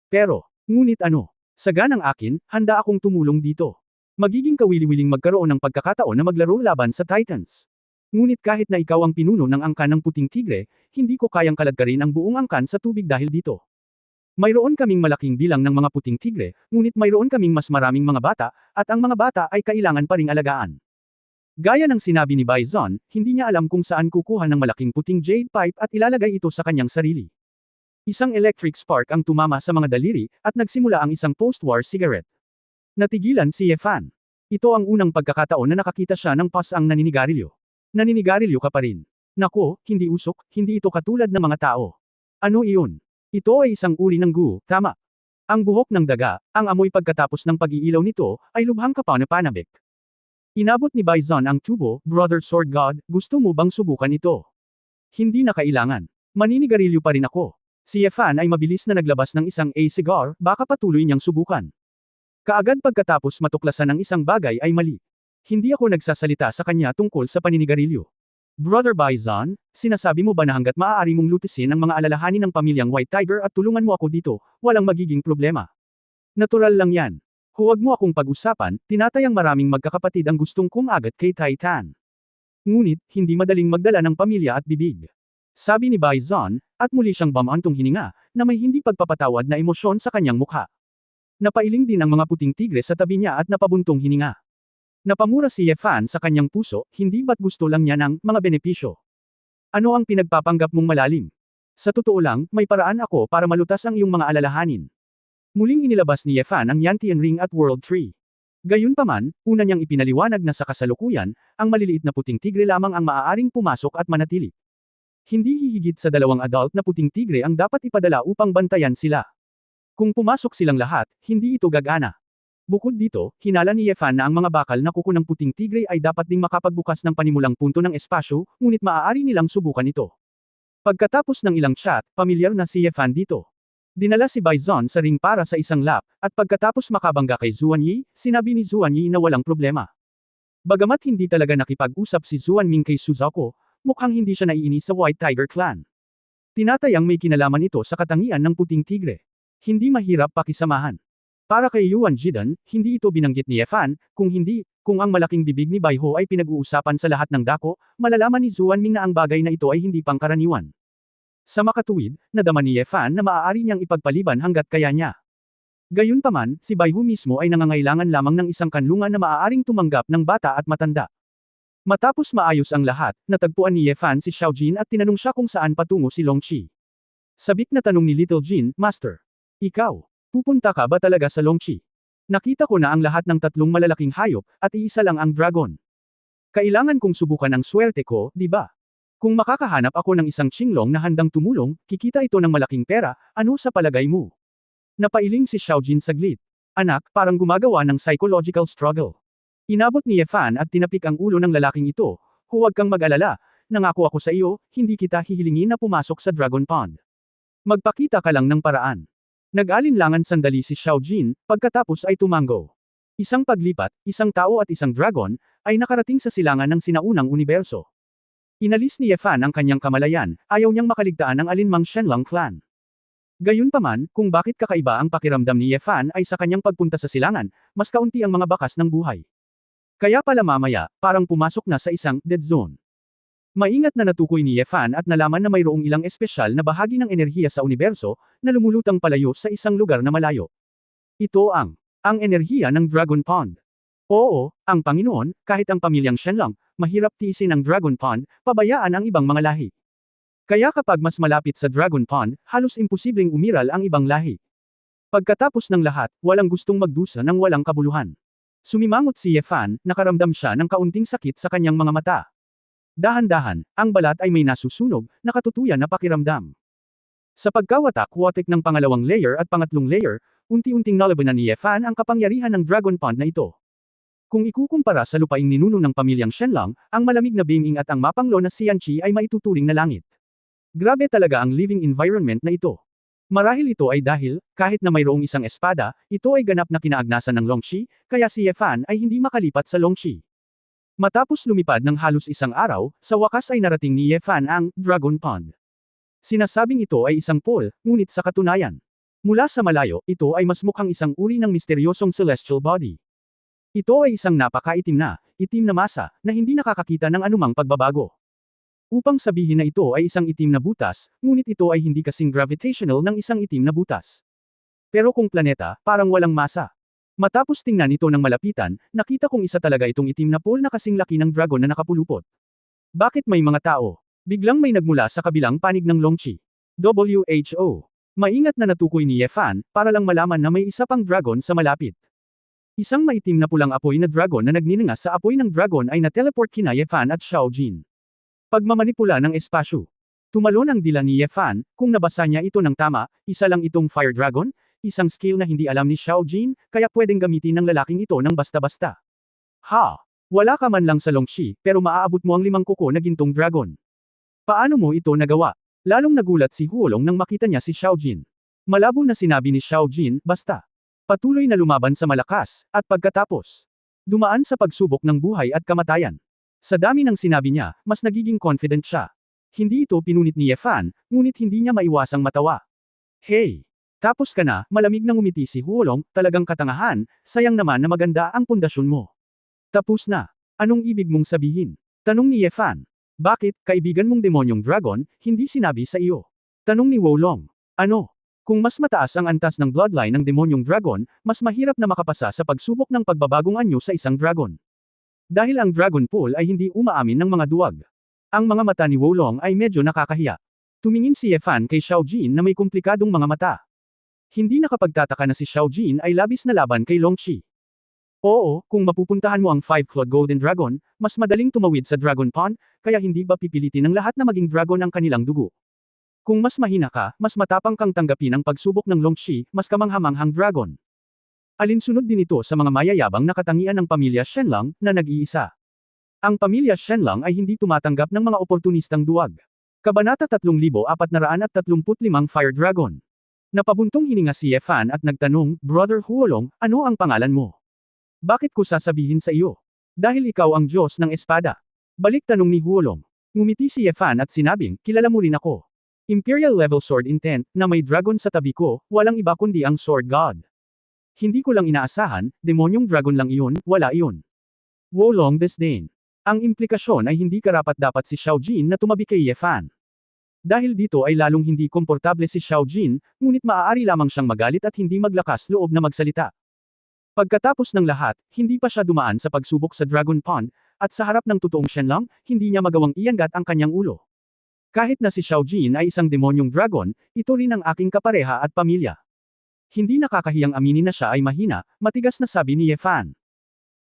Pero, ngunit ano? Sa ganang akin, handa akong tumulong dito. Magiging kawili-wiling magkaroon ng pagkakataon na maglaro laban sa Titans. Ngunit kahit na ikaw ang pinuno ng angkan ng puting tigre, hindi ko kayang kaladkarin ang buong angkan sa tubig dahil dito. Mayroon kaming malaking bilang ng mga puting tigre, ngunit mayroon kaming mas maraming mga bata, at ang mga bata ay kailangan pa ring alagaan. Gaya ng sinabi ni Baizon, hindi niya alam kung saan kukuha ng malaking puting jade pipe at ilalagay ito sa kanyang sarili. Isang electric spark ang tumama sa mga daliri, at nagsimula ang isang post-war cigarette. Natigilan si Ye Fan. Ito ang unang pagkakataon na nakakita siya ng pasang naninigarilyo. Naninigarilyo ka pa rin. Nako, hindi usok, hindi ito katulad ng mga tao. Ano iyon? Ito ay isang uri ng goo, tama. Ang buhok ng daga, ang amoy pagkatapos ng pag-iilaw nito, ay lubhang kapana-panabik. Inabot ni Baizon ang tubo, Brother Sword God, gusto mo bang subukan ito? Hindi na kailangan. Maninigarilyo pa rin ako. Si Ye Fan ay mabilis na naglabas ng isang cigar, baka patuloy niyang subukan. Kaagad pagkatapos matuklasan ng isang bagay ay mali. Hindi ako nagsasalita sa kanya tungkol sa paninigarilyo. Brother Baizon, sinasabi mo ba na hanggat maaari mong lutisin ang mga alalahanin ng pamilyang White Tiger at tulungan mo ako dito, walang magiging problema? Natural lang yan. Huwag mo akong pag-usapan, tinatayang maraming magkakapatid ang gustong kumagat kay Titan. Ngunit, hindi madaling magdala ng pamilya at bibig. Sabi ni Baizon, at muli siyang bamantong hininga, na may hindi pagpapatawad na emosyon sa kanyang mukha. Napailing din ang mga puting tigre sa tabi niya at napabuntong hininga. Napamura si Ye Fan sa kanyang puso, hindi ba't gusto lang niya ng mga benepisyo? Ano ang pinagpapanggap mong malalim? Sa totoo lang, may paraan ako para malutas ang iyong mga alalahanin. Muling inilabas ni Ye Fan ang Yantian Ring at World Tree. Gayunpaman, una niyang ipinaliwanag na sa kasalukuyan, ang maliliit na puting tigre lamang ang maaaring pumasok at manatili. Hindi hihigit sa 2 adult na puting tigre ang dapat ipadala upang bantayan sila. Kung pumasok silang lahat, hindi ito gagana. Bukod dito, hinala ni Ye Fan na ang mga bakal na kuko ng puting tigre ay dapat ding makapagbukas ng panimulang punto ng espasyo, ngunit maaari nilang subukan ito. Pagkatapos ng ilang chat, pamilyar na si Ye Fan dito. Dinala si Baizon sa ring para sa isang lap, at pagkatapos makabangga kay Zuan Yi, sinabi ni Zuan Yi na walang problema. Bagamat hindi talaga nakipag-usap si Zuan Ming kay Suzuko, mukhang hindi siya naiinis sa White Tiger Clan. Tinatayang may kinalaman ito sa katangian ng puting tigre. Hindi mahirap pakisamahan. Para kay Yuan Jidan, hindi ito binanggit ni Ye Fan, kung ang malaking bibig ni Baiho ay pinag-uusapan sa lahat ng dako, malalaman ni Zuan Ming na ang bagay na ito ay hindi pangkaraniwan. Sa makatuwid, nadama ni Ye Fan na maaari niyang ipagpaliban hanggat kaya niya. Gayunpaman, si Baiho mismo ay nangangailangan lamang ng isang kanlungan na maaaring tumanggap ng bata at matanda. Matapos maayos ang lahat, natagpuan ni Ye Fan si Xiao Jin at tinanong siya kung saan patungo si Long Qi. Sabik na tanong ni Little Jin, Master. Ikaw, pupunta ka ba talaga sa Long Qi? Nakita ko na ang lahat ng 3 malalaking hayop, at iisa lang ang dragon. Kailangan kong subukan ang swerte ko, di ba? Kung makakahanap ako ng isang Qinglong na handang tumulong, kikita ito ng malaking pera, ano sa palagay mo? Napailing si Xiao Jin saglit. Anak, parang gumagawa ng psychological struggle. Inabot ni Ye Fan at tinapik ang ulo ng lalaking ito, huwag kang mag-alala, nangako ako sa iyo, hindi kita hihilingin na pumasok sa Dragon Pond. Magpakita ka lang ng paraan. Nag-alinlangan sandali si Xiao Jin, pagkatapos ay tumango. Isang paglipat, isang tao at isang dragon, ay nakarating sa silangan ng sinaunang universo. Inalis ni Ye Fan ang kanyang kamalayan, ayaw niyang makaligtaan ng alinmang Shenlong clan. Gayunpaman, kung bakit kakaiba ang pakiramdam ni Ye Fan ay sa kanyang pagpunta sa silangan, mas kaunti ang mga bakas ng buhay. Kaya pala mamaya, parang pumasok na sa isang dead zone. Maingat na natukoy ni Ye Fan at nalaman na mayroong ilang espesyal na bahagi ng enerhiya sa universo, na lumulutang palayo sa isang lugar na malayo. Ito ang enerhiya ng Dragon Pond. Oo, ang Panginoon, kahit ang pamilyang Shenlong, mahirap tiisin ang Dragon Pond, pabayaan ang ibang mga lahi. Kaya kapag mas malapit sa Dragon Pond, halos imposibleng umiral ang ibang lahi. Pagkatapos ng lahat, walang gustong magdusa ng walang kabuluhan. Sumimangot si Ye Fan, nakaramdam siya ng kaunting sakit sa kanyang mga mata. Dahan-dahan, ang balat ay may nasusunog, nakatutuyan na pakiramdam. Sa pagkawatak-watik ng pangalawang layer at pangatlong layer, unti-unting nalabanan ni Ye Fan ang kapangyarihan ng Dragon Pond na ito. Kung ikukumpara sa lupaing ninuno ng pamilyang Shenlong, ang malamig na Beiming at ang mapanglo na Xianqi ay maituturing na langit. Grabe talaga ang living environment na ito. Marahil ito ay dahil, kahit na mayroong isang espada, ito ay ganap na kinaagnasan ng Longxi, kaya si Ye Fan ay hindi makalipat sa Longxi. Matapos lumipad ng halos isang araw, sa wakas ay narating ni Ye Fan ang Dragon Pond. Sinasabing ito ay isang pool, ngunit sa katunayan. Mula sa malayo, ito ay mas mukhang isang uri ng misteryosong celestial body. Ito ay isang napakaitim na, itim na masa, na hindi nakakakita ng anumang pagbabago. Upang sabihin na ito ay isang itim na butas, ngunit ito ay hindi kasing gravitational ng isang itim na butas. Pero kung planeta, parang walang masa. Matapos tingnan ito ng malapitan, nakita kong isa talaga itong itim na pool na kasing laki ng dragon na nakapulupot. Bakit may mga tao? Biglang may nagmula sa kabilang panig ng Longqi. WHO. Maingat na natukoy ni Ye Fan, para lang malaman na may isa pang dragon sa malapit. Isang maitim na pulang apoy na dragon na nagninanga sa apoy ng dragon ay na-teleport kina Ye Fan at Xiao Jin. Pagmamanipula ng espasyo. Tumalon ang dila ni Ye Fan, kung nabasa niya ito ng tama, isa lang itong Fire Dragon, isang skill na hindi alam ni Xiao Jin, kaya pwedeng gamitin ng lalaking ito ng basta-basta. Ha! Wala ka man lang sa Longxi, pero maaabot mo ang 5 kuko na gintong dragon. Paano mo ito nagawa? Lalong nagulat si Huolong nang makita niya si Xiao Jin. Malabo na sinabi ni Xiao Jin, basta. Patuloy na lumaban sa malakas, at pagkatapos, dumaan sa pagsubok ng buhay at kamatayan. Sa dami ng sinabi niya, mas nagiging confident siya. Hindi ito pinunit ni Ye Fan, ngunit hindi niya maiwasang matawa. Hey! Tapos ka na, malamig na ngumiti si Huolong, talagang katangahan, sayang naman na maganda ang pundasyon mo. Tapos na. Anong ibig mong sabihin? Tanong ni Ye Fan. Bakit, kaibigan mong demonyong dragon, hindi sinabi sa iyo? Tanong ni Wolong. Ano? Kung mas mataas ang antas ng bloodline ng demonyong dragon, mas mahirap na makapasa sa pagsubok ng pagbabagong anyo sa isang dragon. Dahil ang dragon pool ay hindi umaamin ng mga duwag. Ang mga mata ni Wolong ay medyo nakakahiya. Tumingin si Ye Fan kay Xiao Jin na may komplikadong mga mata. Hindi nakapagtataka na si Xiao Jin ay labis na laban kay Longxi. Oo, kung mapupuntahan mo ang 5-clawed golden dragon, mas madaling tumawid sa dragon pond, kaya hindi ba pipilitin ng lahat na maging dragon ang kanilang dugo? Kung mas mahina ka, mas matapang kang tanggapin ang pagsubok ng Longxi, mas kamanghamanghang dragon. Alinsunod din ito sa mga mayayabang na katangian ng pamilya Shenlong, na nag-iisa. Ang pamilya Shenlong ay hindi tumatanggap ng mga oportunistang duwag. Kabanata 3435 Fire Dragon. Napabuntong hininga si Ye Fan at nagtanong, Brother Huolong, ano ang pangalan mo? Bakit ko sasabihin sa iyo? Dahil ikaw ang Diyos ng espada. Balik tanong ni Huolong. Ngumiti si Ye Fan at sinabing, kilala mo rin ako. Imperial level sword intent, na may dragon sa tabi ko, walang iba kundi ang sword god. Hindi ko lang inaasahan, demonyong dragon lang iyon, wala iyon. Wolong disdain. Ang implikasyon ay hindi karapat-dapat si Xiao Jin na tumabi kay Ye Fan. Dahil dito ay lalong hindi komportable si Xiao Jin, ngunit maaari lamang siyang magalit at hindi maglakas loob na magsalita. Pagkatapos ng lahat, hindi pa siya dumaan sa pagsubok sa Dragon Pond, at sa harap ng totoong Shenlong, hindi niya magawang iangat ang kanyang ulo. Kahit na si Xiao Jin ay isang demonyong dragon, ito rin ang aking kapareha at pamilya. Hindi nakakahiyang aminin na siya ay mahina, matigas na sabi ni Ye Fan.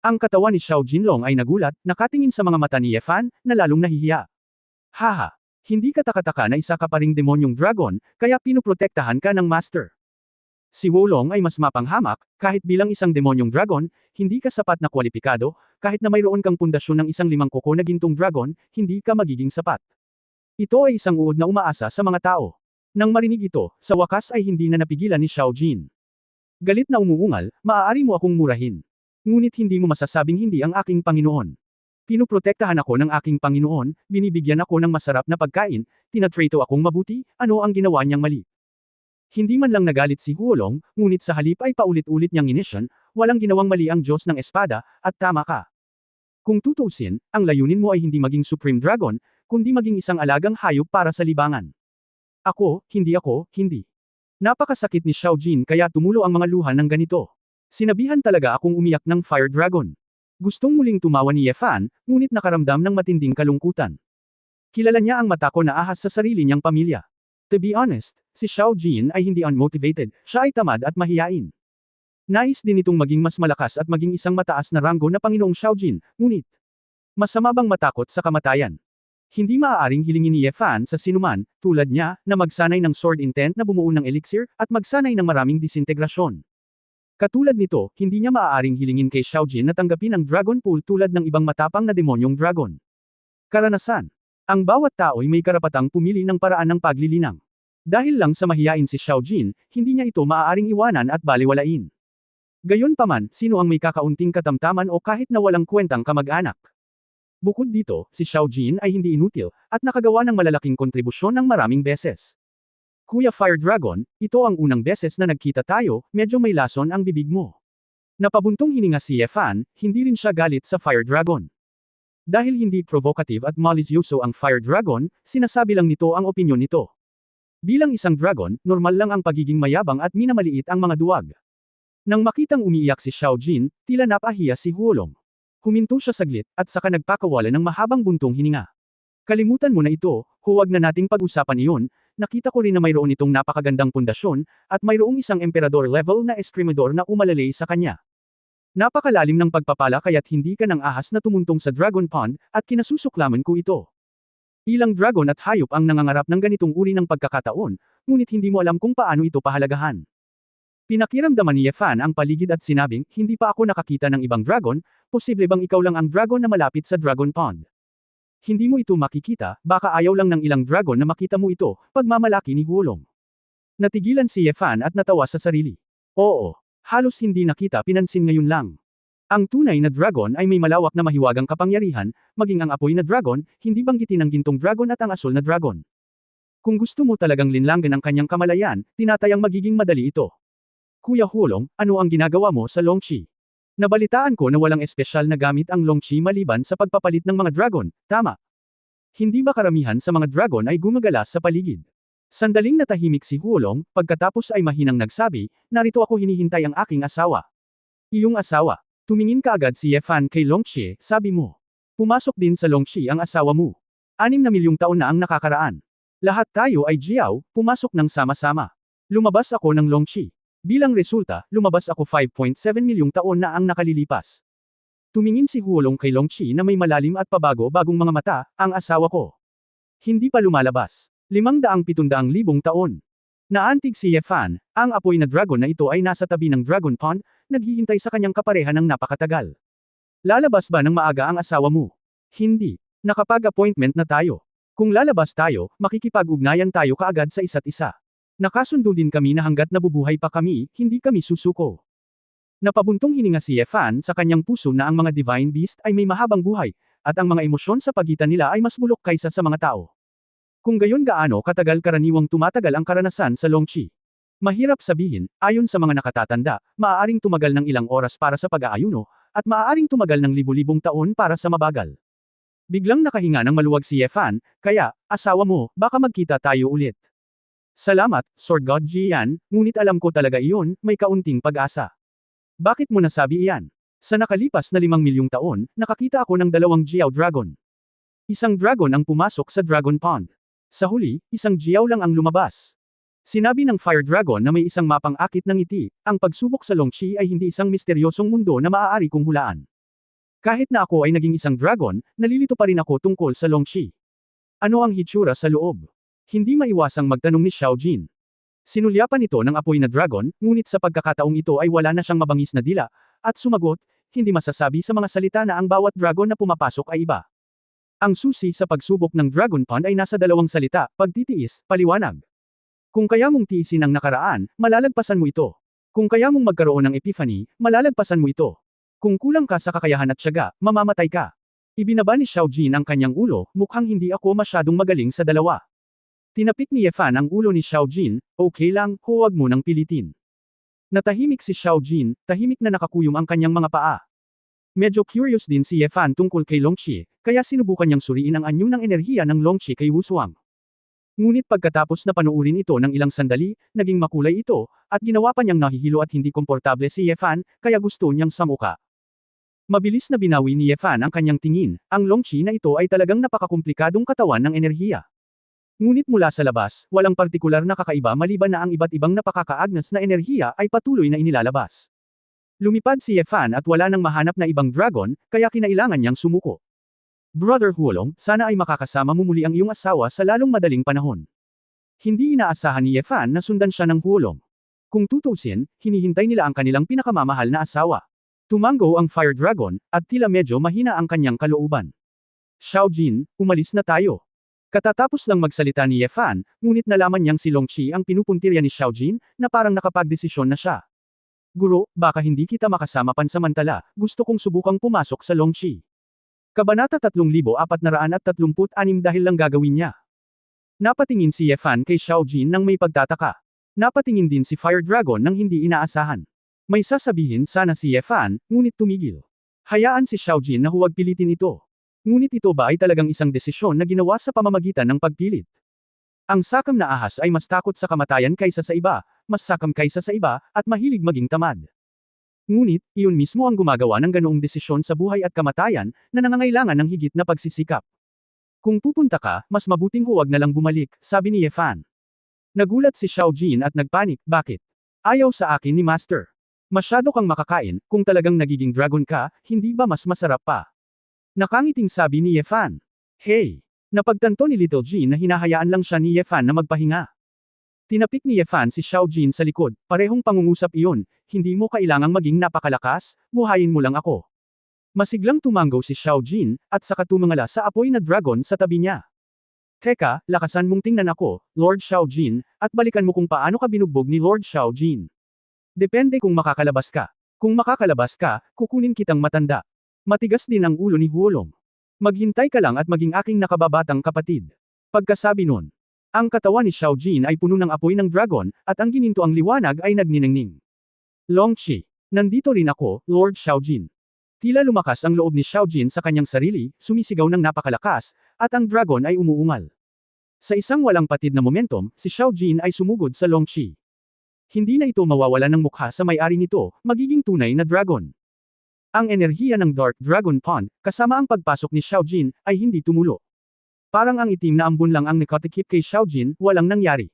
Ang katawan ni Xiao Jinlong ay nagulat, nakatingin sa mga mata ni Ye Fan, na lalong nahihiya. Haha! Hindi ka takataka na isa ka pa ring demonyong dragon, kaya pinuprotektahan ka ng master. Si Wolong ay mas mapanghamak, kahit bilang isang demonyong dragon, hindi ka sapat na kwalipikado, kahit na mayroon kang pundasyon ng isang 5 kuko na gintong dragon, hindi ka magiging sapat. Ito ay isang uod na umaasa sa mga tao. Nang marinig ito, sa wakas ay hindi na napigilan ni Xiao Jin. Galit na umuungal, maaari mo akong murahin. Ngunit hindi mo masasabing hindi ang aking Panginoon. Pinuprotektahan ako ng aking Panginoon, binibigyan ako ng masarap na pagkain, tinatrato akong mabuti, ano ang ginawa niyang mali? Hindi man lang nagalit si Huolong, ngunit sa halip ay paulit-ulit niyang inisyon, walang ginawang mali ang Diyos ng Espada, at tama ka. Kung tutuusin, ang layunin mo ay hindi maging Supreme Dragon, kundi maging isang alagang hayop para sa libangan. Hindi. Napakasakit ni Xiao Jin kaya tumulo ang mga luha ng ganito. Sinabihan talaga akong umiyak ng Fire Dragon. Gustong muling tumawa ni Ye Fan, ngunit nakaramdam ng matinding kalungkutan. Kilala niya ang mata ko na ahas sa sarili niyang pamilya. To be honest, si Xiao Jin ay hindi unmotivated, siya ay tamad at mahiyain. Nais din itong maging mas malakas at maging isang mataas na ranggo na Panginoong Xiaojin, ngunit masama bang matakot sa kamatayan? Hindi maaaring hilingin ni Ye Fan sa sinuman, tulad niya, na magsanay ng sword intent na bumuo ng elixir, at magsanay ng maraming disintegrasyon. Katulad nito, hindi niya maaaring hilingin kay Xiaojin na tanggapin ang Dragon Pool tulad ng ibang matapang na demonyong dragon. Karanasan. Ang bawat tao'y may karapatang pumili ng paraan ng paglilinang. Dahil lang sa mahiyain si Xiaojin, hindi niya ito maaaring iwanan at balewalain. Gayunpaman, sino ang may kakaunting katamtaman o kahit na walang kwentang kamag-anak? Bukod dito, si Xiaojin ay hindi inutil, at nakagawa ng malalaking kontribusyon ng maraming beses. Kuya Fire Dragon, ito ang unang beses na nagkita tayo, medyo may lason ang bibig mo. Napabuntong hininga si Ye Fan, hindi rin siya galit sa Fire Dragon. Dahil hindi provocative at malisyoso ang Fire Dragon, sinasabi lang nito ang opinyon nito. Bilang isang dragon, normal lang ang pagiging mayabang at minamaliit ang mga duwag. Nang makitang umiiyak si Xiaojin, tila napahiya si Huolong. Huminto siya saglit, at saka nagpakawala ng mahabang buntong hininga. Kalimutan mo na ito, huwag na nating pag-usapan iyon, nakita ko rin na mayroon itong napakagandang pundasyon, at mayroong isang emperador level na eskrimador na umalalay sa kanya. Napakalalim ng pagpapala kaya't hindi ka ng ahas na tumuntong sa Dragon Pond, at kinasusuklaman ko ito. Ilang dragon at hayop ang nangangarap ng ganitong uri ng pagkakataon, ngunit hindi mo alam kung paano ito pahalagahan. Pinakiramdaman ni Ye Fan ang paligid at sinabing, hindi pa ako nakakita ng ibang dragon, posible bang ikaw lang ang dragon na malapit sa Dragon Pond? Hindi mo ito makikita, baka ayaw lang ng ilang dragon na makita mo ito, pagmamalaki ni Huolong. Natigilan si Ye Fan at natawa sa sarili. Oo, halos hindi nakita pinansin ngayon lang. Ang tunay na dragon ay may malawak na mahiwagang kapangyarihan, maging ang apoy na dragon, hindi banggitin ang gintong dragon at ang asul na dragon. Kung gusto mo talagang linlangan ang kanyang kamalayan, tinatayang magiging madali ito. Kuya Huolong, ano ang ginagawa mo sa Longqi? Nabalitaan ko na walang espesyal na gamit ang Longqi maliban sa pagpapalit ng mga dragon, tama? Hindi ba karamihan sa mga dragon ay gumagala sa paligid? Sandaling natahimik si Huolong, pagkatapos ay mahinang nagsabi, narito ako hinihintay ang aking asawa. Iyong asawa. Tumingin kaagad si Ye Fan kay Longqi, sabi mo. Pumasok din sa Longqi ang asawa mo. 6 na milyong taon na ang nakakaraan. Lahat tayo ay Jiao, pumasok ng sama-sama. Lumabas ako ng Longqi. Bilang resulta, lumabas ako 5.7 milyong taon na ang nakalilipas. Tumingin si Huolong kay Longqi na may malalim at pabago-bagong mga mata, ang asawa ko. Hindi pa lumalabas. 500,000 taon. Naantig si Ye Fan, ang apoy na dragon na ito ay nasa tabi ng Dragon Pond, naghihintay sa kanyang kapareha ng napakatagal. Lalabas ba ng maaga ang asawa mo? Hindi. Nakapag-appointment na tayo. Kung lalabas tayo, makikipag-ugnayan tayo kaagad sa isa't isa. Nakasundo din kami na hanggat nabubuhay pa kami, hindi kami susuko. Napabuntong hininga si Ye Fan sa kanyang puso na ang mga divine beast ay may mahabang buhay, at ang mga emosyon sa pagitan nila ay mas bulok kaysa sa mga tao. Kung gayon gaano katagal karaniwang tumatagal ang karanasan sa Longqi. Mahirap sabihin, ayon sa mga nakatatanda, maaaring tumagal ng ilang oras para sa pag-aayuno, at maaaring tumagal ng libu-libong taon para sa mabagal. Biglang nakahinga ng maluwag si Ye Fan, kaya, asawa mo, baka magkita tayo ulit. Salamat, Sword God Jian, ngunit alam ko talaga iyon, may kaunting pag-asa. Bakit mo nasabi iyan? Sa nakalipas na 5 milyong taon, nakakita ako ng 2 Jiao Dragon. Isang dragon ang pumasok sa Dragon Pond. Sa huli, isang Jiao lang ang lumabas. Sinabi ng Fire Dragon na may isang mapang akit ng ngiti, ang pagsubok sa Longqi ay hindi isang misteryosong mundo na maaari kong hulaan. Kahit na ako ay naging isang dragon, nalilito pa rin ako tungkol sa Longqi. Ano ang hitsura sa loob? Hindi maiwasang magtanong ni Xiaojin. Sinulyapan ito ng apoy na dragon, ngunit sa pagkakataong ito ay wala na siyang mabangis na dila, at sumagot, hindi masasabi sa mga salita na ang bawat dragon na pumapasok ay iba. Ang susi sa pagsubok ng Dragon Pond ay nasa 2 salita, pagtitiis, paliwanag. Kung kaya mong tiisin ang nakaraan, malalagpasan mo ito. Kung kaya mong magkaroon ng epiphany, malalagpasan mo ito. Kung kulang ka sa kakayahan at tiyaga, mamamatay ka. Ibinaba ni Xiaojin ang kanyang ulo, mukhang hindi ako masyadong magaling sa dalawa. Tinapik ni Ye Fan ang ulo ni Xiaojin, okay lang, huwag mo nang pilitin. Natahimik si Xiaojin, tahimik na nakakuyom ang kanyang mga paa. Medyo curious din si Ye Fan tungkol kay Longqi, kaya sinubukan niyang suriin ang anyo ng enerhiya ng Longqi kay Wushuang. Ngunit pagkatapos na panuurin ito ng ilang sandali, naging makulay ito, at ginawa pa niyang nahihilo at hindi komportable si Ye Fan, kaya gusto niyang samuka. Mabilis na binawi ni Ye Fan ang kanyang tingin, ang Longqi na ito ay talagang napakakomplikadong katawan ng enerhiya. Ngunit mula sa labas, walang partikular na kakaiba maliban na ang iba't ibang napakakaagnas na enerhiya ay patuloy na inilalabas. Lumipad si Yefan at wala nang mahanap na ibang dragon, kaya kinailangan niyang sumuko. Brother Huolong, sana ay makakasama mo muli ang iyong asawa sa lalong madaling panahon. Hindi inaasahan ni Yefan na sundan siya ng Huolong. Kung tutusin, hinihintay nila ang kanilang pinakamamahal na asawa. Tumango ang Fire Dragon, at tila medyo mahina ang kanyang kalooban. Xiaojin, umalis na tayo. Katatapos lang magsalita ni Yefan, ngunit nalaman niyang si Longqi ang pinupuntirya ni Xiaojin, na parang nakapagdesisyon na siya. Guro, baka hindi kita makasama pansamantala, gusto kong subukang pumasok sa Longqi. Kabanata 3436 dahil lang gagawin niya. Napatingin si Yefan kay Xiaojin nang may pagtataka. Napatingin din si Fire Dragon nang hindi inaasahan. May sasabihin sana si Yefan, ngunit tumigil. Hayaan si Xiaojin na huwag pilitin ito. Ngunit ito ba ay talagang isang desisyon na ginawa sa pamamagitan ng pagpilit? Ang sakam na ahas ay mas takot sa kamatayan kaysa sa iba, mas sakam kaysa sa iba, at mahilig maging tamad. Ngunit, iyon mismo ang gumagawa ng ganoong desisyon sa buhay at kamatayan, na nangangailangan ng higit na pagsisikap. Kung pupunta ka, mas mabuting huwag na lang bumalik, sabi ni Yefan. Nagulat si Xiaojin at nagpanik, bakit? Ayaw sa akin ni Master. Masyado kang makakain, kung talagang nagiging dragon ka, hindi ba mas masarap pa? Nakangiting sabi ni Yefan. Hey! Napagtanto ni Little Jin na hinahayaan lang siya ni Yefan na magpahinga. Tinapik ni Yefan si Xiaojin sa likod, parehong pangungusap iyon, hindi mo kailangang maging napakalakas, buhayin mo lang ako. Masiglang tumango si Xiaojin, at saka tumangala sa apoy na dragon sa tabi niya. Teka, lakasan mong tingnan ako, Lord Xiaojin, at balikan mo kung paano ka binugbog ni Lord Xiaojin. Depende kung makakalabas ka. Kung makakalabas ka, kukunin kitang matanda. Matigas din ang ulo ni Huolong. Maghintay ka lang at maging aking nakababatang kapatid. Pagkasabi nun, ang katawan ni Xiaojin ay puno ng apoy ng dragon, at ang gininto ang liwanag ay nagniningning. Longqi, nandito rin ako, Lord Xiaojin. Tila lumakas ang loob ni Xiaojin sa kanyang sarili, sumisigaw ng napakalakas, at ang dragon ay umuungal. Sa isang walang patid na momentum, si Xiaojin ay sumugod sa Longqi. Hindi na ito mawawala ng mukha sa may-ari nito, magiging tunay na dragon. Ang enerhiya ng Dark Dragon Pond, kasama ang pagpasok ni Xiaojin, ay hindi tumulo. Parang ang itim na ambon lang ang nakatikip kay Xiaojin, walang nangyari.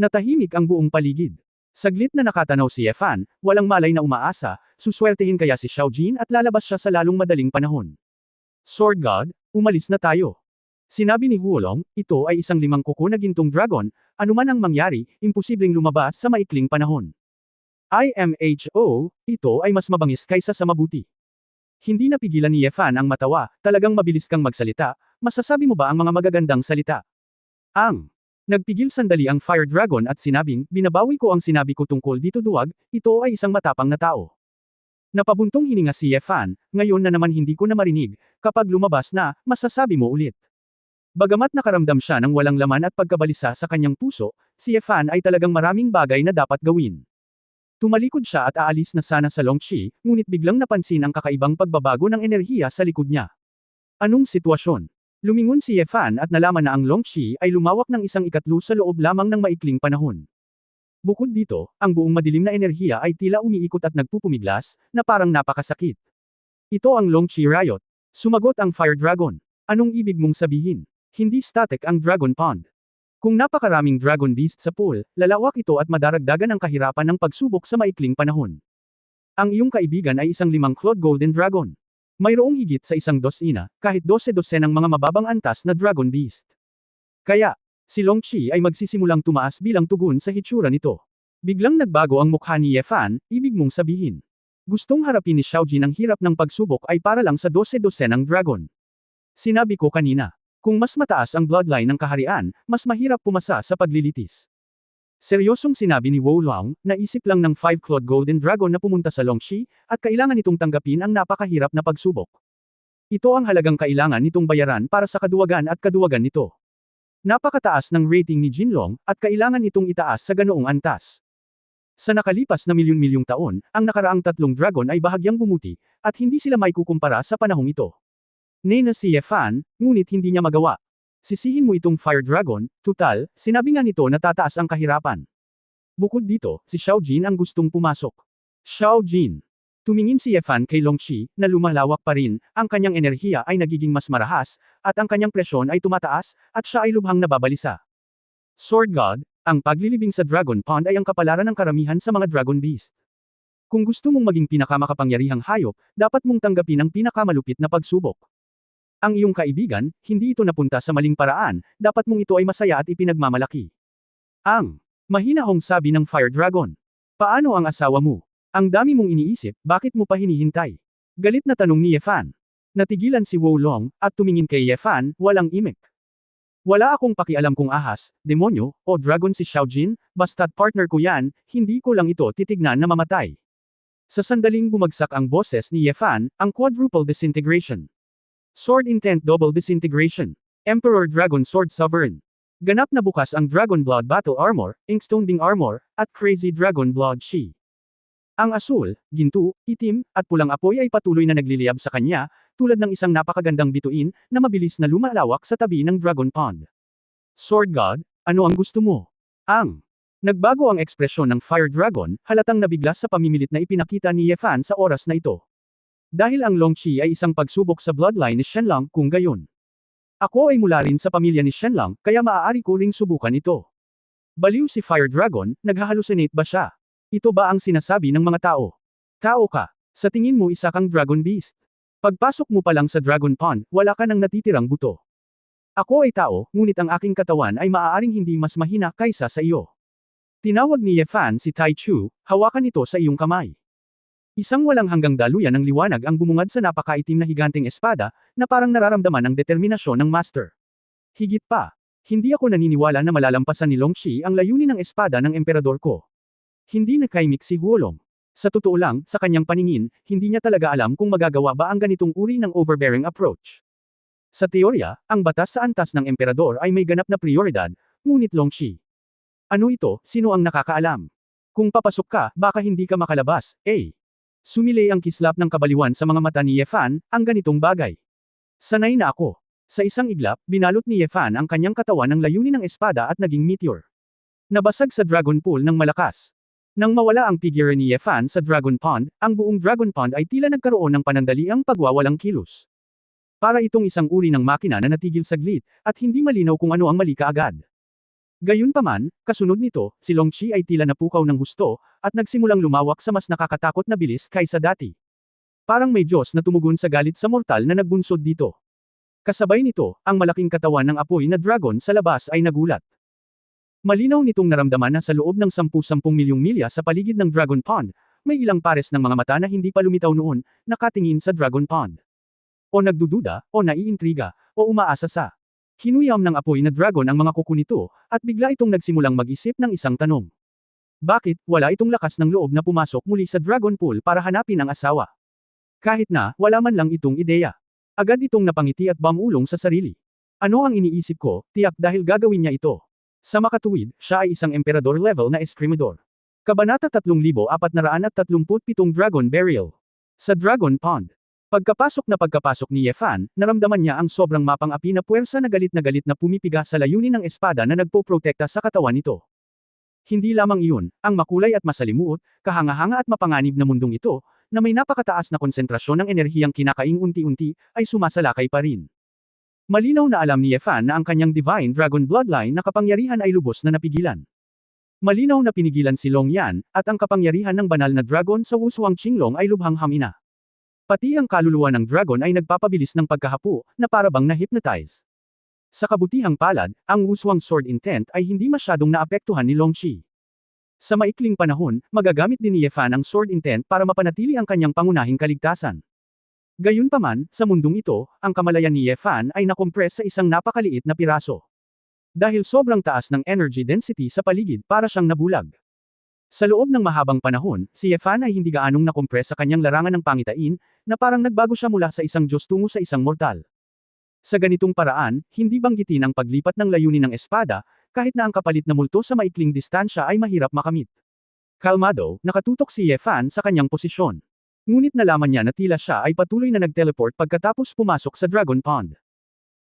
Natahimik ang buong paligid. Saglit na nakatanaw si Yefan, walang malay na umaasa, suswertehin kaya si Xiaojin at lalabas siya sa lalong madaling panahon. Sword God, umalis na tayo. Sinabi ni Huolong, ito ay isang 5 kuko na gintong dragon, anuman ang mangyari, imposibleng lumabas sa maikling panahon. IMHO, ito ay mas mabangis kaysa sa mabuti. Hindi napigilan ni Yefan ang matawa, talagang mabilis kang magsalita, masasabi mo ba ang mga magagandang salita? Nagpigil sandali ang Fire Dragon at sinabing, binabawi ko ang sinabi ko tungkol dito duwag, ito ay isang matapang na tao. Napabuntong hininga si Yefan, ngayon na naman hindi ko na marinig, kapag lumabas na, masasabi mo ulit. Bagamat nakaramdam siya ng walang laman at pagkabalisa sa kanyang puso, si Yefan ay talagang maraming bagay na dapat gawin. Tumalikod siya at aalis na sana sa Longqi, ngunit biglang napansin ang kakaibang pagbabago ng enerhiya sa likod niya. Anong sitwasyon? Lumingon si Yefan at nalaman na ang Longqi ay lumawak ng 1/3 sa loob lamang ng maikling panahon. Bukod dito, ang buong madilim na enerhiya ay tila umiikot at nagpupumiglas, na parang napakasakit. Ito ang Longqi Riot. Sumagot ang Fire Dragon. Anong ibig mong sabihin? Hindi static ang Dragon Pond. Kung napakaraming Dragon Beast sa pool, lalawak ito at madaragdagan ang kahirapan ng pagsubok sa maikling panahon. Ang iyong kaibigan ay isang 5-clawed Golden Dragon. Mayroong higit sa 1 dosina, kahit 12 ng mga mababang antas na Dragon Beast. Kaya, si Longqi ay magsisimulang tumaas bilang tugon sa hitsura nito. Biglang nagbago ang mukha ni Yefan, ibig mong sabihin. Gustong harapin ni Xiaojin ang hirap ng pagsubok ay para lang sa 12 ng dragon. Sinabi ko kanina. Kung mas mataas ang bloodline ng kaharian, mas mahirap pumasa sa paglilitis. Seryosong sinabi ni Wolong, naisip lang ng 5-clawed Golden Dragon na pumunta sa Longqi, at kailangan itong tanggapin ang napakahirap na pagsubok. Ito ang halagang kailangan nitong bayaran para sa kaduwagan at kaduwagan nito. Napakataas ng rating ni Jinlong, at kailangan itong itaas sa ganoong antas. Sa nakalipas na milyon-milyong taon, ang nakaraang 3 dragon ay bahagyang bumuti, at hindi sila maikukumpara sa panahong ito. Nena si Yefan, ngunit hindi niya magawa. Sisihin mo itong Fire Dragon, tutal, sinabi nga nito na tataas ang kahirapan. Bukod dito, si Xiaojin ang gustong pumasok. Xiaojin. Tumingin si Yefan kay Longqi, na lumalawak pa rin, ang kanyang enerhiya ay nagiging mas marahas, at ang kanyang presyon ay tumataas, at siya ay lubhang nababalisa. Sword God, ang paglilibing sa Dragon Pond ay ang kapalaran ng karamihan sa mga Dragon Beast. Kung gusto mong maging pinakamakapangyarihang hayop, dapat mong tanggapin ang pinakamalupit na pagsubok. Ang iyong kaibigan, hindi ito napunta sa maling paraan, dapat mong ito ay masaya at ipinagmamalaki. Ang mahinahong sabi ng Fire Dragon. Paano ang asawa mo? Ang dami mong iniisip, bakit mo pa hinihintay? Galit na tanong ni Ye Fan. Natigilan si Wo Long, at tumingin kay Ye Fan, walang imik. Wala akong pakialam kung ahas, demonyo, o dragon si Xiao Jin, basta't partner ko yan, hindi ko lang ito titignan na mamatay. Sa sandaling bumagsak ang boses ni Ye Fan, ang quadruple disintegration. Sword Intent Double Disintegration. Emperor Dragon Sword Sovereign. Ganap na bukas ang Dragon Blood Battle Armor, Inkstone Ding Armor, at Crazy Dragon Blood Shi. Ang asul, ginto, itim, at pulang apoy ay patuloy na nagliliyab sa kanya, tulad ng isang napakagandang bituin, na mabilis na lumalawak sa tabi ng Dragon Pond. Sword God, ano ang gusto mo? Nagbago ang ekspresyon ng Fire Dragon, halatang nabigla sa pamimilit na ipinakita ni Ye Fan sa oras na ito. Dahil ang Longqi ay isang pagsubok sa bloodline ni Shenlang, kung gayon. Ako ay mula rin sa pamilya ni Shenlang, kaya maaari ko ring subukan ito. Baliw si Fire Dragon, naghahalusinate ba siya? Ito ba ang sinasabi ng mga tao? Tao ka. Sa tingin mo isa kang Dragon Beast. Pagpasok mo pa lang sa Dragon Pond, wala ka nang natitirang buto. Ako ay tao, ngunit ang aking katawan ay maaaring hindi mas mahina kaysa sa iyo. Tinawag ni Ye Fan si Tai Chu, hawakan ito sa iyong kamay. Isang walang hanggang daluyan ng liwanag ang bumungad sa napakaitim na higanteng espada, na parang nararamdaman ang determinasyon ng master. Higit pa, hindi ako naniniwala na malalampasan ni Longqi ang layunin ng espada ng emperador ko. Hindi nakaimik si Huolong. Sa totoo lang, sa kanyang paningin, hindi niya talaga alam kung magagawa ba ang ganitong uri ng overbearing approach. Sa teorya, ang batas sa antas ng emperador ay may ganap na prioridad, ngunit Longqi. Ano ito, sino ang nakakaalam? Kung papasok ka, baka hindi ka makalabas, eh. Sumilay ang kislap ng kabaliwan sa mga mata ni Ye Fan, ang ganitong bagay. Sanay na ako. Sa isang iglap, binalot ni Ye Fan ang kanyang katawan ng layunin ng espada at naging meteor. Nabasag sa Dragon Pool ng malakas. Nang mawala ang figure ni Ye Fan sa Dragon Pond, ang buong Dragon Pond ay tila nagkaroon ng panandaliang pagwawalang kilos. Para itong isang uri ng makina na natigil saglit, at hindi malinaw kung ano ang mali kaagad. Gayunpaman, kasunod nito, si Longqi ay tila napukaw ng husto, at nagsimulang lumawak sa mas nakakatakot na bilis kaysa dati. Parang may Diyos na tumugon sa galit sa mortal na nagbunsod dito. Kasabay nito, ang malaking katawan ng apoy na dragon sa labas ay nagulat. Malinaw nitong naramdaman na sa loob ng 10-10 milyong milya sa paligid ng Dragon Pond, may ilang pares ng mga mata na hindi pa lumitaw noon, nakatingin sa Dragon Pond. O nagdududa, o naiintriga, o umaasa sa. Hinuyam ng apoy na dragon ang mga kuko nito, at bigla itong nagsimulang mag-isip ng isang tanong. Bakit, wala itong lakas ng loob na pumasok muli sa Dragon Pool para hanapin ang asawa? Kahit na, wala man lang itong ideya. Agad itong napangiti at bamulong sa sarili. Ano ang iniisip ko, tiyak dahil gagawin niya ito. Sa makatuwid, siya ay isang emperador level na eskrimador. Kabanata 3437 Dragon Burial. Sa Dragon Pond. Pagkapasok ni Ye Fan, naramdaman niya ang sobrang mapang-api na puwersa na galit na pumipiga sa layunin ng espada na nagpoprotekta sa katawan nito. Hindi lamang iyon, ang makulay at masalimuot, kahanga-hanga at mapanganib na mundong ito, na may napakataas na konsentrasyon ng enerhiyang kinakaing unti-unti, ay sumasalakay pa rin. Malinaw na alam ni Ye Fan na ang kanyang Divine Dragon Bloodline na kapangyarihan ay lubos na napigilan. Malinaw na pinigilan si Long Yan, at ang kapangyarihan ng banal na dragon sa Wushuang Qinglong ay lubhang hamina. Pati ang kaluluwa ng dragon ay nagpapabilis ng pagkahapo, na parabang na-hypnotize. Sa kabutihang palad, ang Wushuang Sword Intent ay hindi masyadong naapektuhan ni Longqi. Sa maikling panahon, magagamit din ni Ye Fan ang Sword Intent para mapanatili ang kanyang pangunahing kaligtasan. Gayunpaman, sa mundong ito, ang kamalayan ni Ye Fan ay nakompres sa isang napakaliit na piraso. Dahil sobrang taas ng energy density sa paligid para siyang nabulag. Sa loob ng mahabang panahon, si Ye Fan ay hindi gaanong nakompres sa kanyang larangan ng pangitain, na parang nagbago siya mula sa isang Diyos tungo sa isang mortal. Sa ganitong paraan, hindi banggitin ang paglipat ng layunin ng espada, kahit na ang kapalit na multo sa maikling distansya ay mahirap makamit. Kalmado, nakatutok si Ye Fan sa kanyang posisyon. Ngunit nalaman niya na tila siya ay patuloy na nag-teleport pagkatapos pumasok sa Dragon Pond.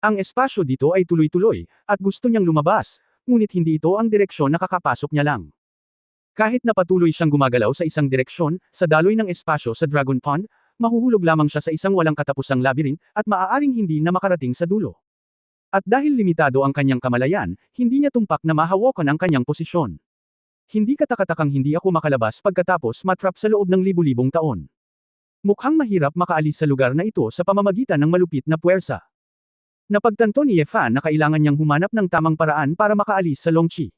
Ang espasyo dito ay tuloy-tuloy, at gusto niyang lumabas, ngunit hindi ito ang direksyon na kakapasok niya lang. Kahit na patuloy siyang gumagalaw sa isang direksyon, sa daloy ng espasyo sa Dragon Pond, mahuhulog lamang siya sa isang walang katapusang labyrinth, at maaaring hindi na makarating sa dulo. At dahil limitado ang kanyang kamalayan, hindi niya tumpak na mahawakan ang kanyang posisyon. Hindi katakatakang hindi ako makalabas pagkatapos matrap sa loob ng libu-libong taon. Mukhang mahirap makaalis sa lugar na ito sa pamamagitan ng malupit na puwersa. Napagtanto ni Ye Fan na kailangan niyang humanap ng tamang paraan para makaalis sa Longqi.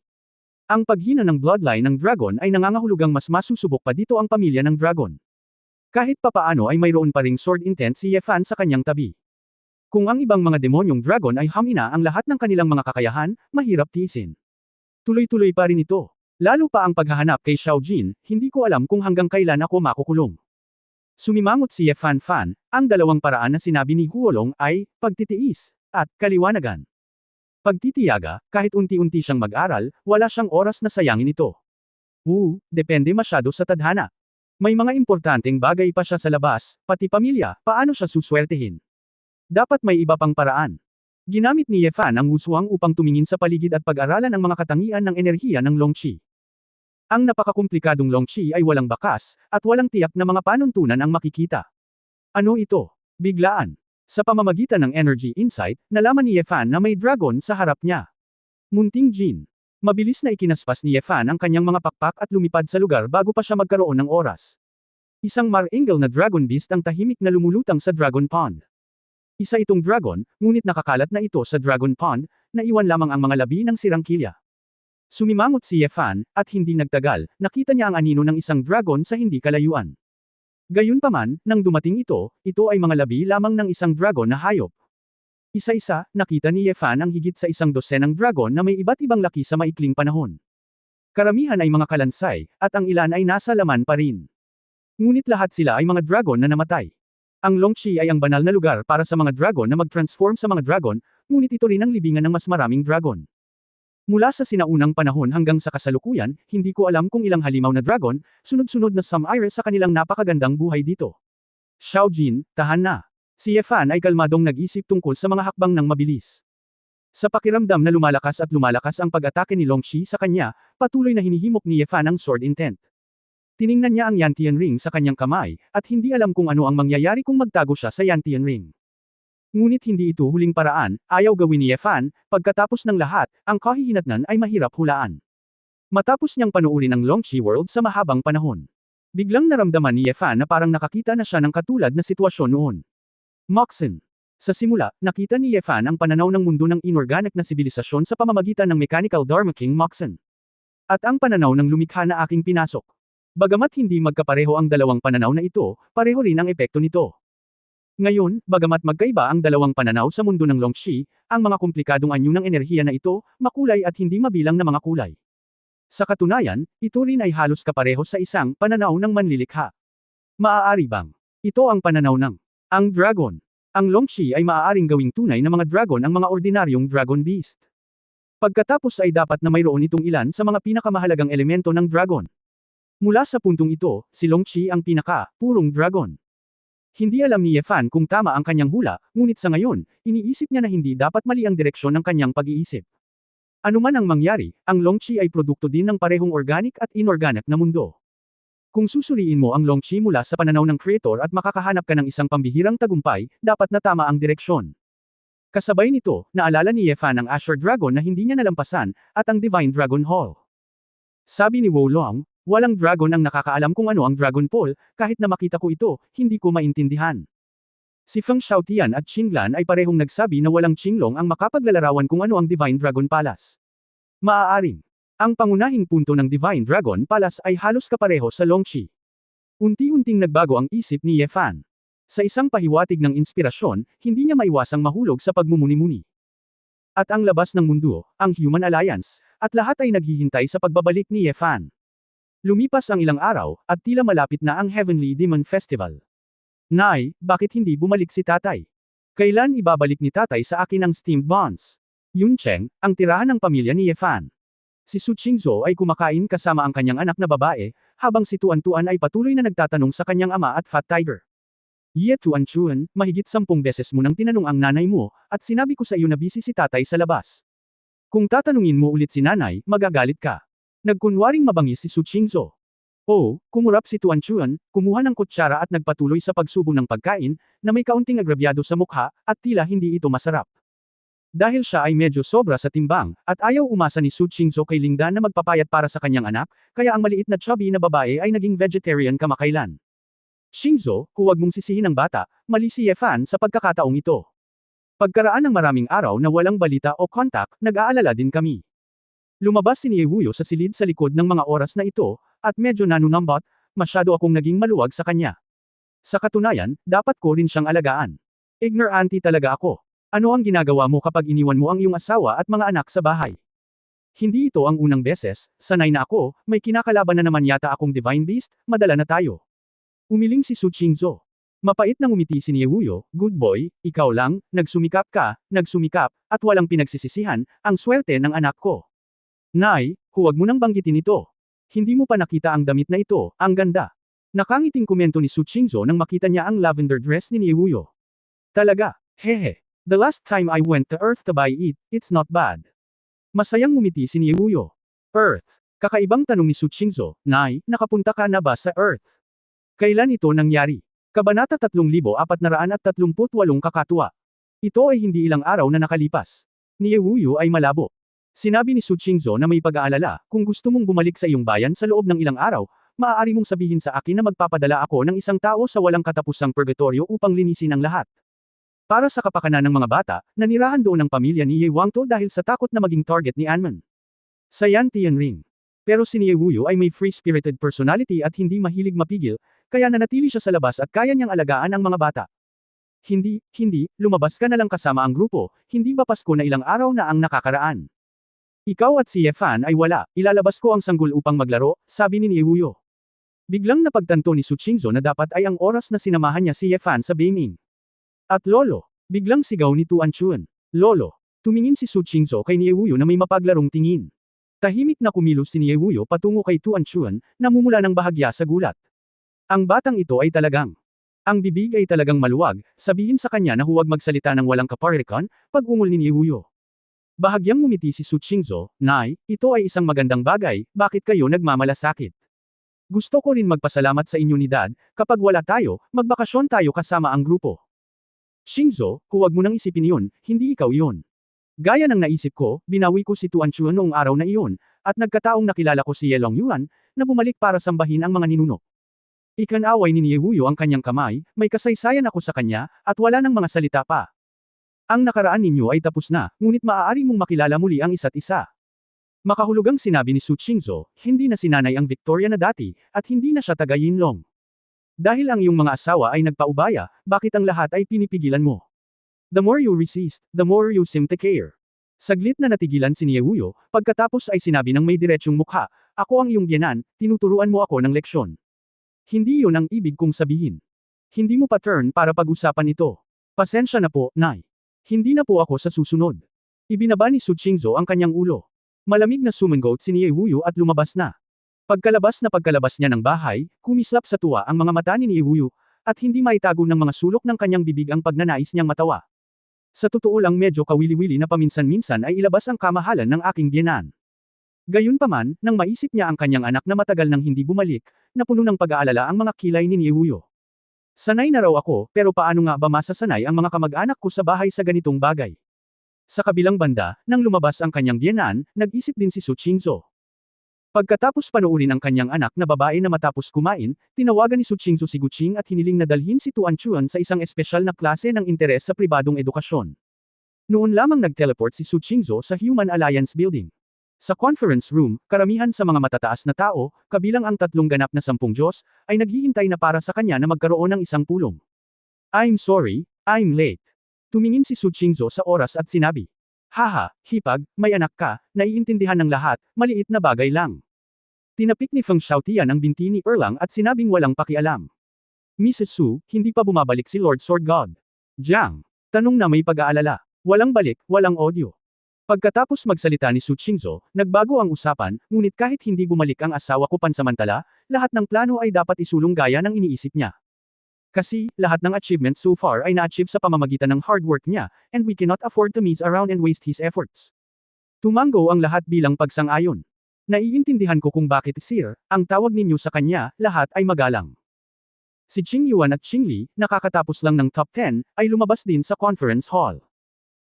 Ang paghina ng bloodline ng dragon ay nangangahulugang mas masusubok pa dito ang pamilya ng dragon. Kahit papaano ay mayroon pa ring sword intent si Ye Fan sa kanyang tabi. Kung ang ibang mga demonyong dragon ay hamina ang lahat ng kanilang mga kakayahan, mahirap tiisin. Tuloy-tuloy pa rin ito. Lalo pa ang paghahanap kay Xiao Jin, hindi ko alam kung hanggang kailan ako makukulong. Sumimangot si Ye Fan, ang dalawang paraan na sinabi ni Huolong ay, pagtitiis, at kaliwanagan. Pagtitiyaga, kahit unti-unti siyang mag-aral, wala siyang oras na sayangin ito. Depende masyado sa tadhana. May mga importanteng bagay pa siya sa labas, pati pamilya, paano siya suswertehin? Dapat may iba pang paraan. Ginamit ni Ye Fan ang wuswang upang tumingin sa paligid at pag-aralan ang mga katangian ng enerhiya ng Longqi. Ang napakakomplikadong Longqi ay walang bakas, at walang tiyak na mga panuntunan ang makikita. Ano ito? Biglaan. Sa pamamagitan ng energy insight, nalaman ni Ye Fan na may dragon sa harap niya. Munting Jin. Mabilis na ikinaspas ni Ye Fan ang kanyang mga pakpak at lumipad sa lugar bago pa siya magkaroon ng oras. Isang mar-angle na dragon beast ang tahimik na lumulutang sa Dragon Pond. Isa itong dragon, ngunit nakakalat na ito sa Dragon Pond, na iwan lamang ang mga labi ng sirang kilya. Sumimangot si Ye Fan, at hindi nagtagal, nakita niya ang anino ng isang dragon sa hindi kalayuan. Gayunpaman, nang dumating ito ay mga labi lamang ng isang dragon na hayop. Isa-isa, nakita ni Ye Fan ang higit sa 100 dragon na may iba't ibang laki sa maikling panahon. Karamihan ay mga kalansay, at ang ilan ay nasa laman pa rin. Ngunit lahat sila ay mga dragon na namatay. Ang Longqi ay ang banal na lugar para sa mga dragon na mag-transform sa mga dragon, ngunit ito rin ang libingan ng mas maraming dragon. Mula sa sinaunang panahon hanggang sa kasalukuyan, hindi ko alam kung ilang halimaw na dragon, sunod-sunod na sumire sa kanilang napakagandang buhay dito. Xiao Jin, tahan na. Si Ye Fan ay kalmadong nag-isip tungkol sa mga hakbang ng mabilis. Sa pakiramdam na lumalakas ang pag-atake ni Longqi sa kanya, patuloy na hinihimok ni Ye Fan ang sword intent. Tiningnan niya ang Yantian Ring sa kanyang kamay, at hindi alam kung ano ang mangyayari kung magtago siya sa Yantian Ring. Ngunit hindi ito huling paraan, ayaw gawin ni Ye Fan, pagkatapos ng lahat, ang kahihinatnan ay mahirap hulaan. Matapos niyang panuorin ang Longqi World sa mahabang panahon. Biglang naramdaman ni Ye Fan na parang nakakita na siya ng katulad na sitwasyon noon. Moxen. Sa simula, nakita ni Ye Fan ang pananaw ng mundo ng inorganic na sibilisasyon sa pamamagitan ng mechanical Dharma King Moxen. At ang pananaw ng lumikha na aking pinasok. Bagamat hindi magkapareho ang dalawang pananaw na ito, pareho rin ang epekto nito. Ngayon, bagamat magkaiba ang dalawang pananaw sa mundo ng Longqi, ang mga komplikadong anyo ng enerhiya na ito, makulay at hindi mabilang na mga kulay. Sa katunayan, ito rin ay halos kapareho sa isang pananaw ng manlilikha. Maaari bang ito ang pananaw ng ang dragon? Ang Longqi ay maaaring gawing tunay na mga dragon ang mga ordinaryong dragon beast. Pagkatapos ay dapat na mayroon itong ilan sa mga pinakamahalagang elemento ng dragon. Mula sa puntong ito, si Longqi ang purong dragon. Hindi alam ni Ye Fan kung tama ang kanyang hula, ngunit sa ngayon, iniisip niya na hindi dapat mali ang direksyon ng kanyang pag-iisip. Ano man ang mangyari, ang Longqi ay produkto din ng parehong organic at inorganic na mundo. Kung susuriin mo ang Longqi mula sa pananaw ng creator at makakahanap ka ng isang pambihirang tagumpay, dapat na tama ang direksyon. Kasabay nito, naalala ni Ye Fan ang Asher Dragon na hindi niya nalampasan, at ang Divine Dragon Hall. Sabi ni Wolong, walang dragon ang nakakaalam kung ano ang Dragon Ball, kahit na makita ko ito, hindi ko maintindihan. Si Feng Xiaotian at Qinglan ay parehong nagsabi na walang Qinglong ang makapaglalarawan kung ano ang Divine Dragon Palace. Maaaring, ang pangunahing punto ng Divine Dragon Palace ay halos kapareho sa Longqi. Unti-unting nagbago ang isip ni Ye Fan. Sa isang pahiwatig ng inspirasyon, hindi niya maiwasang mahulog sa pagmumuni-muni. At ang labas ng mundo, ang Human Alliance, at lahat ay naghihintay sa pagbabalik ni Ye Fan. Lumipas ang ilang araw, at tila malapit na ang Heavenly Demon Festival. Nay, bakit hindi bumalik si tatay? Kailan ibabalik ni tatay sa akin ang steamed buns? Yuncheng, ang tirahan ng pamilya ni Ye Fan. Si Su Qingzhou ay kumakain kasama ang kanyang anak na babae, habang si Tuan ay patuloy na nagtatanong sa kanyang ama at Fat Tiger. Ye Tuan, mahigit 10 beses mo nang tinanong ang nanay mo, at sinabi ko sa iyo na busy si tatay sa labas. Kung tatanungin mo ulit si nanay, magagalit ka. Nagkunwaring mabangis si Su Qingzhou. Kumurap si Tuan, kumuha ng kutsara at nagpatuloy sa pagsubo ng pagkain, na may kaunting agrabyado sa mukha, at tila hindi ito masarap. Dahil siya ay medyo sobra sa timbang, at ayaw umasa ni Su Qingzhou kay Lingdan na magpapayat para sa kanyang anak, kaya ang maliit na chubby na babae ay naging vegetarian kamakailan. Qingzhou, huwag mong sisihin ang bata, mali si Ye Fan sa pagkakataong ito. Pagkaraan ng maraming araw na walang balita o kontak, nag-aalala din kami. Lumabas si Ye Wuyo sa silid sa likod ng mga oras na ito, at medyo nanunambot, masyado akong naging maluwag sa kanya. Sa katunayan, dapat ko rin siyang alagaan. Ignorante talaga ako. Ano ang ginagawa mo kapag iniwan mo ang iyong asawa at mga anak sa bahay? Hindi ito ang unang beses, sanay na ako, may kinakalaban na naman yata akong Divine Beast, madala na tayo. Umiling si Su Qingzhou. Mapait nang umiti si Ye Wuyo, good boy, ikaw lang, nagsumikap ka, at walang pinagsisisihan, ang swerte ng anak ko. Nay, huwag mo nang banggitin ito. Hindi mo pa nakita ang damit na ito, ang ganda. Nakangiting komento ni Su Qingzhou nang makita niya ang lavender dress ni Ye Wuyo. Talaga, hehe. The last time I went to Earth to buy it, it's not bad. Masayang ngumiti si Ye Wuyo. Earth. Kakaibang tanong ni Su Qingzhou, Nay, nakapunta ka na ba sa Earth? Kailan ito nangyari? Kabanata 3438 kakatwa. Ito ay hindi ilang araw na nakalipas. Ni Ye Wuyo ay malabo. Sinabi ni Su Qingzhou na may pag-aalala, kung gusto mong bumalik sa iyong bayan sa loob ng ilang araw, maaari mong sabihin sa akin na magpapadala ako ng isang tao sa walang katapusang purgatorio upang linisin ang lahat. Para sa kapakanan ng mga bata, nanirahan doon ang pamilya ni Ye Wangto dahil sa takot na maging target ni Anman. Sa Yan Tianring. Pero si Ye Wuyo ay may free-spirited personality at hindi mahilig mapigil, kaya nanatili siya sa labas at kaya niyang alagaan ang mga bata. Hindi, lumabas ka na lang kasama ang grupo, hindi ba Pasko na ilang araw na ang nakakaraan? Ikaw at si Ye Fan ay wala, ilalabas ko ang sanggol upang maglaro, sabi ni Ye Wuyo. Biglang napagtanto ni Su Qingzhou na dapat ay ang oras na sinamahan niya si Ye Fan sa Beiming. At Lolo, biglang sigaw ni Tuan Chun. Lolo, tumingin si Su Qingzhou kay Ye Wuyo na may mapaglarong tingin. Tahimik na kumilos si Ye Wuyo patungo kay Tuan Chun, namumula ng bahagya sa gulat. Ang batang ito ay talagang. Ang bibig ay talagang maluwag, sabihin sa kanya na huwag magsalita ng walang kaparikon, pag-ungol ni Ye Wuyo. Bahagyang ngumiti si Su Qingzhou, Nay, ito ay isang magandang bagay, bakit kayo nagmamalasakit? Gusto ko rin magpasalamat sa inyo ni Dad, kapag wala tayo, magbakasyon tayo kasama ang grupo. Qingzhou, huwag mo nang isipin iyon, hindi ikaw iyon. Gaya ng naisip ko, binawi ko si Tuan Chun noong araw na iyon, at nagkataong nakilala ko si Ye Longyuan, na bumalik para sambahin ang mga ninuno. Ikanaway ni Ye Wuyo ang kanyang kamay, may kasaysayan ako sa kanya, at wala nang mga salita pa. Ang nakaraan ninyo ay tapos na, ngunit maaari mong makilala muli ang isa't isa. Makahulugang sinabi ni Su Qingzhou, hindi na sinanay ang Victoria na dati, at hindi na siya taga Yinlong. Dahil ang iyong mga asawa ay nagpaubaya, bakit ang lahat ay pinipigilan mo? The more you resist, the more you seem to care. Saglit na natigilan si Ye Wuyo, pagkatapos ay sinabi ng may diretsyong mukha, ako ang iyong biyenan, tinuturuan mo ako ng leksyon. Hindi yun ang ibig kong sabihin. Hindi mo pa turn para pag-usapan ito. Pasensya na po, Nay. Hindi na po ako sa susunod. Ibinaba ni Su Qingzhou ang kanyang ulo. Malamig na sumangot si Ye Wuyo at lumabas na. Pagkalabas niya ng bahay, kumislap sa tuwa ang mga mata ni Ye Wuyo, at hindi maitago ng mga sulok ng kanyang bibig ang pagnanais niyang matawa. Sa totoo lang medyo kawili-wili na paminsan-minsan ay ilabas ang kamahalan ng aking biyenan. Gayunpaman, nang maisip niya ang kanyang anak na matagal nang hindi bumalik, napuno ng pag-aalala ang mga kilay ni Ye Wuyo. Sanay na raw ako, pero paano nga ba masasanay ang mga kamag-anak ko sa bahay sa ganitong bagay? Sa kabilang banda, nang lumabas ang kanyang biyenan, nag-isip din si Su Qingzhou. Pagkatapos panoorin ang kanyang anak na babae na matapos kumain, tinawagan ni Su Qingzhou si Guqing at hiniling na dalhin si Tuan Chun sa isang espesyal na klase ng interes sa pribadong edukasyon. Noon lamang nag-teleport si Su Qingzhou sa Human Alliance Building. Sa conference room, karamihan sa mga matataas na tao, kabilang ang 3 ganap na 10 Diyos, ay naghihintay na para sa kanya na magkaroon ng isang pulong. I'm sorry, I'm late. Tumingin si Su Qingzhou sa oras at sinabi. Haha, hipag, may anak ka, naiintindihan ng lahat, maliit na bagay lang. Tinapik ni Feng Xiaotian ang binti ni Erlang at sinabing walang pakialam. Mrs. Su, hindi pa bumabalik si Lord Sword God. Jiang, tanong na may pag-aalala. Walang balik, walang audio. Pagkatapos magsalita ni Su Qingzhou, nagbago ang usapan, ngunit kahit hindi bumalik ang asawa ko pansamantala, lahat ng plano ay dapat isulong gaya ng iniisip niya. Kasi, lahat ng achievements so far ay na-achieve sa pamamagitan ng hard work niya, and we cannot afford to mess around and waste his efforts. Tumango ang lahat bilang pagsang-ayon. Naiintindihan ko kung bakit Sir, ang tawag ninyo sa kanya, lahat ay magalang. Si Qing Yuan at Qing Li, nakakatapos lang ng top 10, ay lumabas din sa conference hall.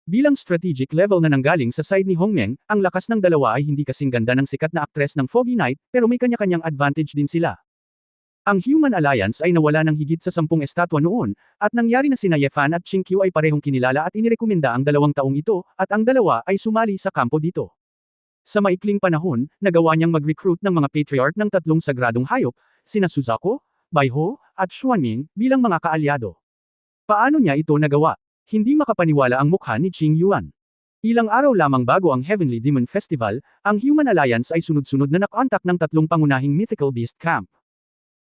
Bilang strategic level na nanggaling sa side ni Hongmeng, ang lakas ng dalawa ay hindi kasing ganda ng sikat na aktres ng Foggy Night, pero may kanya-kanyang advantage din sila. Ang Human Alliance ay nawala ng higit sa 10 estatwa noon, at nangyari na sina Ye Fan at Ching Qiu ay parehong kinilala at inirekomenda ang 2 taong ito, at ang dalawa ay sumali sa kampo dito. Sa maikling panahon, nagawa niyang mag-recruit ng mga patriarch ng 3 sagradong hayop, sina Suzaku, Baiho, at Xuanming, bilang mga kaalyado. Paano niya ito nagawa? Hindi makapaniwala ang mukha ni Qing Yuan. Ilang araw lamang bago ang Heavenly Demon Festival, ang Human Alliance ay sunod-sunod na nakontak ng 3 pangunahing Mythical Beast Camp.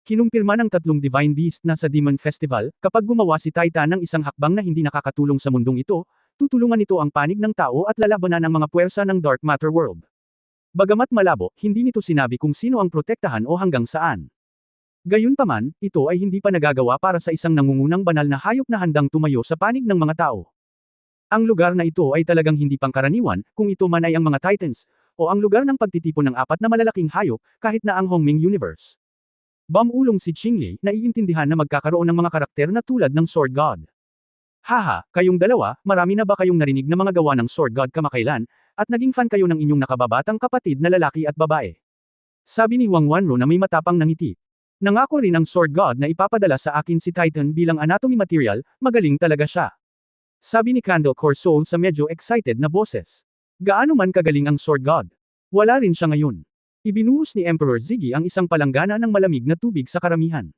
Kinumpirma ng 3 Divine Beast na sa Demon Festival, kapag gumawa si Titan ng isang hakbang na hindi nakakatulong sa mundong ito, tutulungan nito ang panig ng tao at lalabanan ang mga puwersa ng Dark Matter World. Bagamat malabo, hindi nito sinabi kung sino ang protektahan o hanggang saan. Gayunpaman, ito ay hindi pa nagagawa para sa isang nangungunang banal na hayop na handang tumayo sa panig ng mga tao. Ang lugar na ito ay talagang hindi pangkaraniwan, kung ito man ay ang mga Titans, o ang lugar ng pagtitipon ng 4 na malalaking hayop, kahit na ang Hongming Universe. Bamulong si Qingli, naiintindihan na magkakaroon ng mga karakter na tulad ng Sword God. Haha, kayong dalawa, marami na ba kayong narinig na mga gawa ng Sword God kamakailan, at naging fan kayo ng inyong nakababatang kapatid na lalaki at babae? Sabi ni Huang Wanro na may matapang na ngiti. Nangako rin ang Sword God na ipapadala sa akin si Titan bilang anatomy material, magaling talaga siya. Sabi ni Candle Core Soul sa medyo excited na boses. Gaano man kagaling ang Sword God? Wala rin siya ngayon. Ibinuhos ni Emperor Ziggy ang isang palanggana ng malamig na tubig sa karamihan.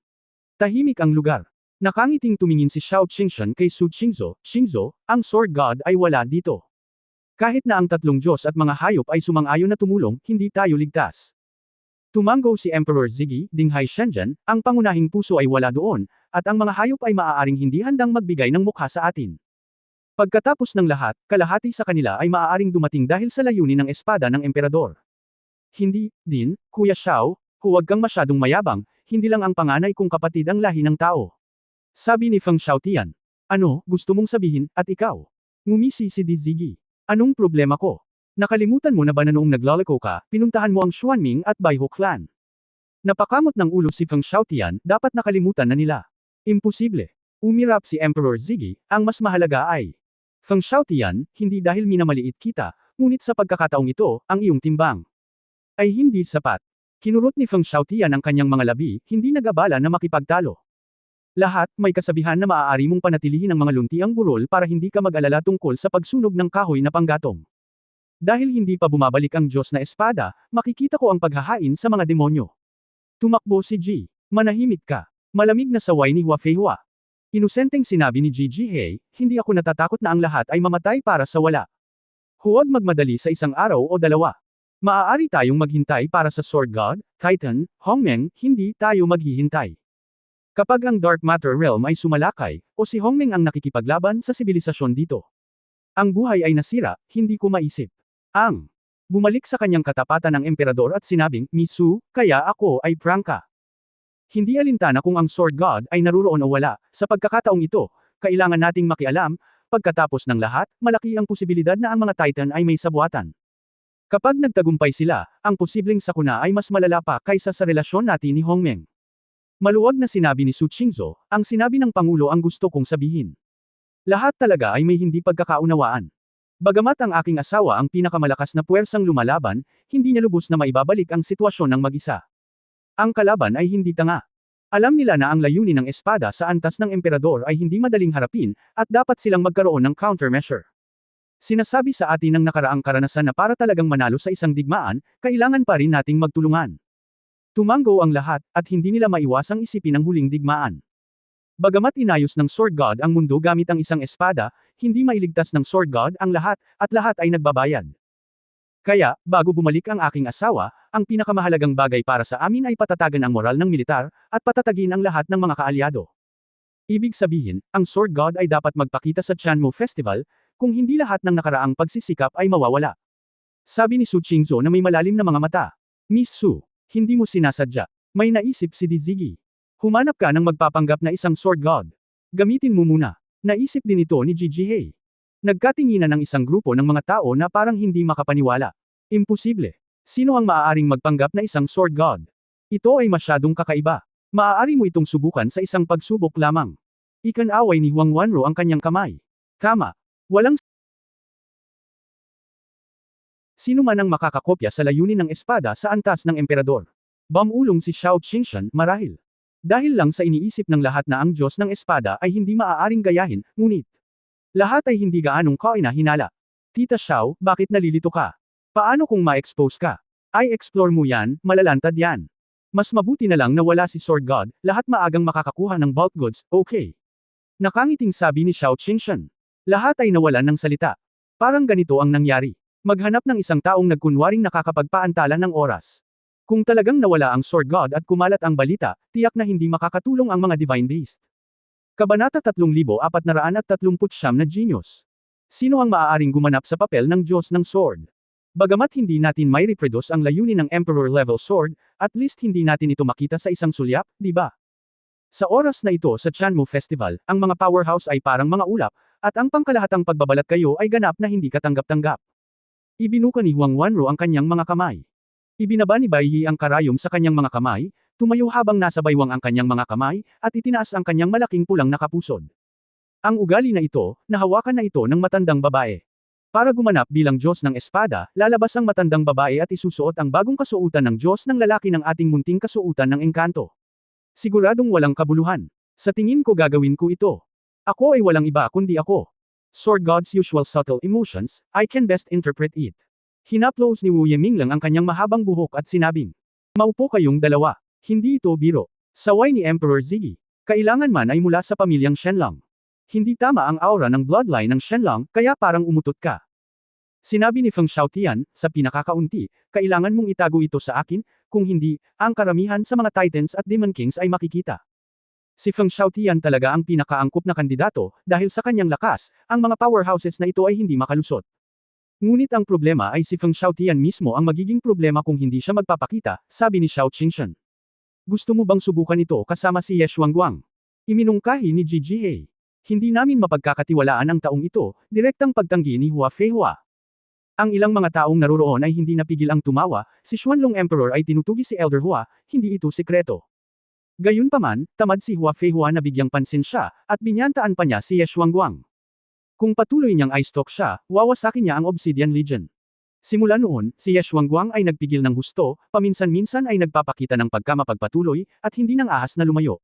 Tahimik ang lugar. Nakangiting tumingin si Xiao Qingshan kay Su Qingzo, Qingzo, ang Sword God ay wala dito. Kahit na ang 3 Diyos at mga hayop ay sumang-ayon na tumulong, hindi tayo ligtas. Tumango si Emperor Ziggy, Dinghai Shenzhen, ang pangunahing puso ay wala doon, at ang mga hayop ay maaaring hindi handang magbigay ng mukha sa atin. Pagkatapos ng lahat, kalahati sa kanila ay maaaring dumating dahil sa layunin ng espada ng emperador. Hindi, din, Kuya Xiao, huwag kang masyadong mayabang, hindi lang ang panganay kong kapatid ang lahi ng tao. Sabi ni Feng Xiaotian. Ano, gusto mong sabihin, at ikaw? Ngumisi si Di Ziggy. Anong problema ko? Nakalimutan mo na ba na noong naglalako ka, pinuntahan mo ang Xuanming at Baiho clan? Napakamot ng ulo si Feng Xiaotian, dapat nakalimutan na nila. Imposible. Umirap si Emperor Ziggy, ang mas mahalaga ay Feng Xiaotian, hindi dahil minamaliit kita, ngunit sa pagkakataong ito, ang iyong timbang ay hindi sapat. Kinurot ni Feng Xiaotian ang kanyang mga labi, hindi nag-abala na makipagtalo. Lahat, may kasabihan na maaari mong panatilihin ang mga lunti ang burol para hindi ka mag-alala tungkol sa pagsunog ng kahoy na panggatong. Dahil hindi pa bumabalik ang Diyos na espada, makikita ko ang paghahain sa mga demonyo. Tumakbo si Ji. Manahimik ka. Malamig na saway ni Hua Feihua. Inosenteng sinabi ni Ji Jihei, hindi ako natatakot na ang lahat ay mamatay para sa wala. Huwag magmadali sa isang araw o dalawa. Maaari tayong maghintay para sa Sword God, Titan, Hongmeng, hindi tayo maghihintay. Kapag ang Dark Matter Realm ay sumalakay, o si Hongmeng ang nakikipaglaban sa sibilisasyon dito. Ang buhay ay nasira, hindi ko maisip. Bumalik sa kanyang katapatan ang emperador at sinabing, Misu, kaya ako ay prangka. Hindi alintana kung ang Sword God ay naruroon o wala, sa pagkakataong ito, kailangan nating makialam, pagkatapos ng lahat, malaki ang posibilidad na ang mga Titan ay may sabuatan. Kapag nagtagumpay sila, ang posibleng sakuna ay mas malala pa kaysa sa relasyon natin ni Hongmeng. Maluwag na sinabi ni Su Qingzo, ang sinabi ng Pangulo ang gusto kong sabihin. Lahat talaga ay may hindi pagkakaunawaan. Bagamat ang aking asawa ang pinakamalakas na puwersang lumalaban, hindi niya lubos na maibabalik ang sitwasyon ng mag-isa. Ang kalaban ay hindi tanga. Alam nila na ang layunin ng espada sa antas ng emperador ay hindi madaling harapin, at dapat silang magkaroon ng countermeasure. Sinasabi sa atin ng nakaraang karanasan na para talagang manalo sa isang digmaan, kailangan pa rin nating magtulungan. Tumango ang lahat, at hindi nila maiwasang isipin ang huling digmaan. Bagamat inayos ng Sword God ang mundo gamit ang isang espada, hindi mailigtas ng Sword God ang lahat, at lahat ay nagbabayad. Kaya, bago bumalik ang aking asawa, ang pinakamahalagang bagay para sa amin ay patatagan ang moral ng militar, at patatagin ang lahat ng mga kaalyado. Ibig sabihin, ang Sword God ay dapat magpakita sa Tianmu Festival, kung hindi lahat ng nakaraang pagsisikap ay mawawala. Sabi ni Su Qingzo na may malalim na mga mata. Miss Su, hindi mo sinasadya. May naisip si Di Ziggy. Humanap ka ng magpapanggap na isang Sword God. Gamitin mo muna. Naisip din ito ni Ji Jihei. Nagkatinginan ng isang grupo ng mga tao na parang hindi makapaniwala. Imposible. Sino ang maaaring magpanggap na isang Sword God? Ito ay masyadong kakaiba. Maaari mo itong subukan sa isang pagsubok lamang. Ikan-away ni Huang Wanro ang kanyang kamay. Tama. Walang Sino man ang makakakopya sa layunin ng espada sa antas ng emperador? Bamulong si Xiao Qingshan, marahil. Dahil lang sa iniisip ng lahat na ang Diyos ng espada ay hindi maaaring gayahin, ngunit lahat ay hindi gaanong kaina-hinala. Tita Xiao, bakit nalilito ka? Paano kung ma-expose ka? Ay explore mo yan, malalantad yan. Mas mabuti na lang na wala si Sword God, lahat maagang makakakuha ng bulk goods, okay. Nakangiting sabi ni Xiao Qingshan. Lahat ay nawalan ng salita. Parang ganito ang nangyari. Maghanap ng isang taong nagkunwaring nakakapagpaantala ng oras. Kung talagang nawala ang Sword God at kumalat ang balita, tiyak na hindi makakatulong ang mga Divine Beast. Kabanata 3439 na Genius. Sino ang maaaring gumanap sa papel ng Diyos ng Sword? Bagamat hindi natin may reproduce ang layunin ng Emperor-level Sword, at least hindi natin ito makita sa isang sulyap, di ba? Sa oras na ito sa Chanmu Festival, ang mga powerhouse ay parang mga ulap, at ang pangkalahatang pagbabalat kayo ay ganap na hindi katanggap-tanggap. Ibinuka ni Huang Wanro ang kanyang mga kamay. Ibinaba ni Bai Yi ang karayom sa kanyang mga kamay, tumayo habang nasa baywang ang kanyang mga kamay, at itinaas ang kanyang malaking pulang na kapusod. Ang ugali na ito, nahawakan na ito ng matandang babae. Para gumanap bilang Diyos ng espada, lalabas ang matandang babae at isusuot ang bagong kasuotan ng Diyos ng lalaki ng ating munting kasuotan ng engkanto. Siguradong walang kabuluhan. Sa tingin ko gagawin ko ito. Ako ay walang iba kundi ako. Sword God's usual subtle emotions, I can best interpret it. Hinaplos ni Wu Yeminglang ang kanyang mahabang buhok at sinabing, maupo kayong dalawa. Hindi ito biro. Saway ni Emperor Ziggy. Kailangan man ay mula sa pamilyang Shenlong. Hindi tama ang aura ng bloodline ng Shenlong, kaya parang umutot ka. Sinabi ni Feng Xiaotian, sa pinakakaunti, kailangan mong itago ito sa akin, kung hindi, ang karamihan sa mga Titans at Demon Kings ay makikita. Si Feng Xiaotian talaga ang pinakaangkop na kandidato, dahil sa kanyang lakas, ang mga powerhouses na ito ay hindi makalusot. Ngunit ang problema ay si Feng Xiaotian mismo ang magiging problema kung hindi siya magpapakita, sabi ni Xiao Qingshan. Gusto mo bang subukan ito kasama si Ye Xuanguang? Iminungkahi ni Gigi He. Hindi namin mapagkakatiwalaan ang taong ito, direktang pagtanggi ni Hua Feihua. Ang ilang mga taong naroroon ay hindi napigil ang tumawa, si Xuanlong Emperor ay tinutugi si Elder Hua, hindi ito sekreto. Gayunpaman, tamad si Hua Feihua na bigyang pansin siya, at binyantaan pa niya si Ye Xuanguang. Kung patuloy niyang i-stalk siya, wawasakin niya ang Obsidian Legion. Simula noon, si Ye Xuanguang ay nagpigil ng husto, paminsan-minsan ay nagpapakita ng pagkamapagpatuloy, at hindi nang ahas na lumayo.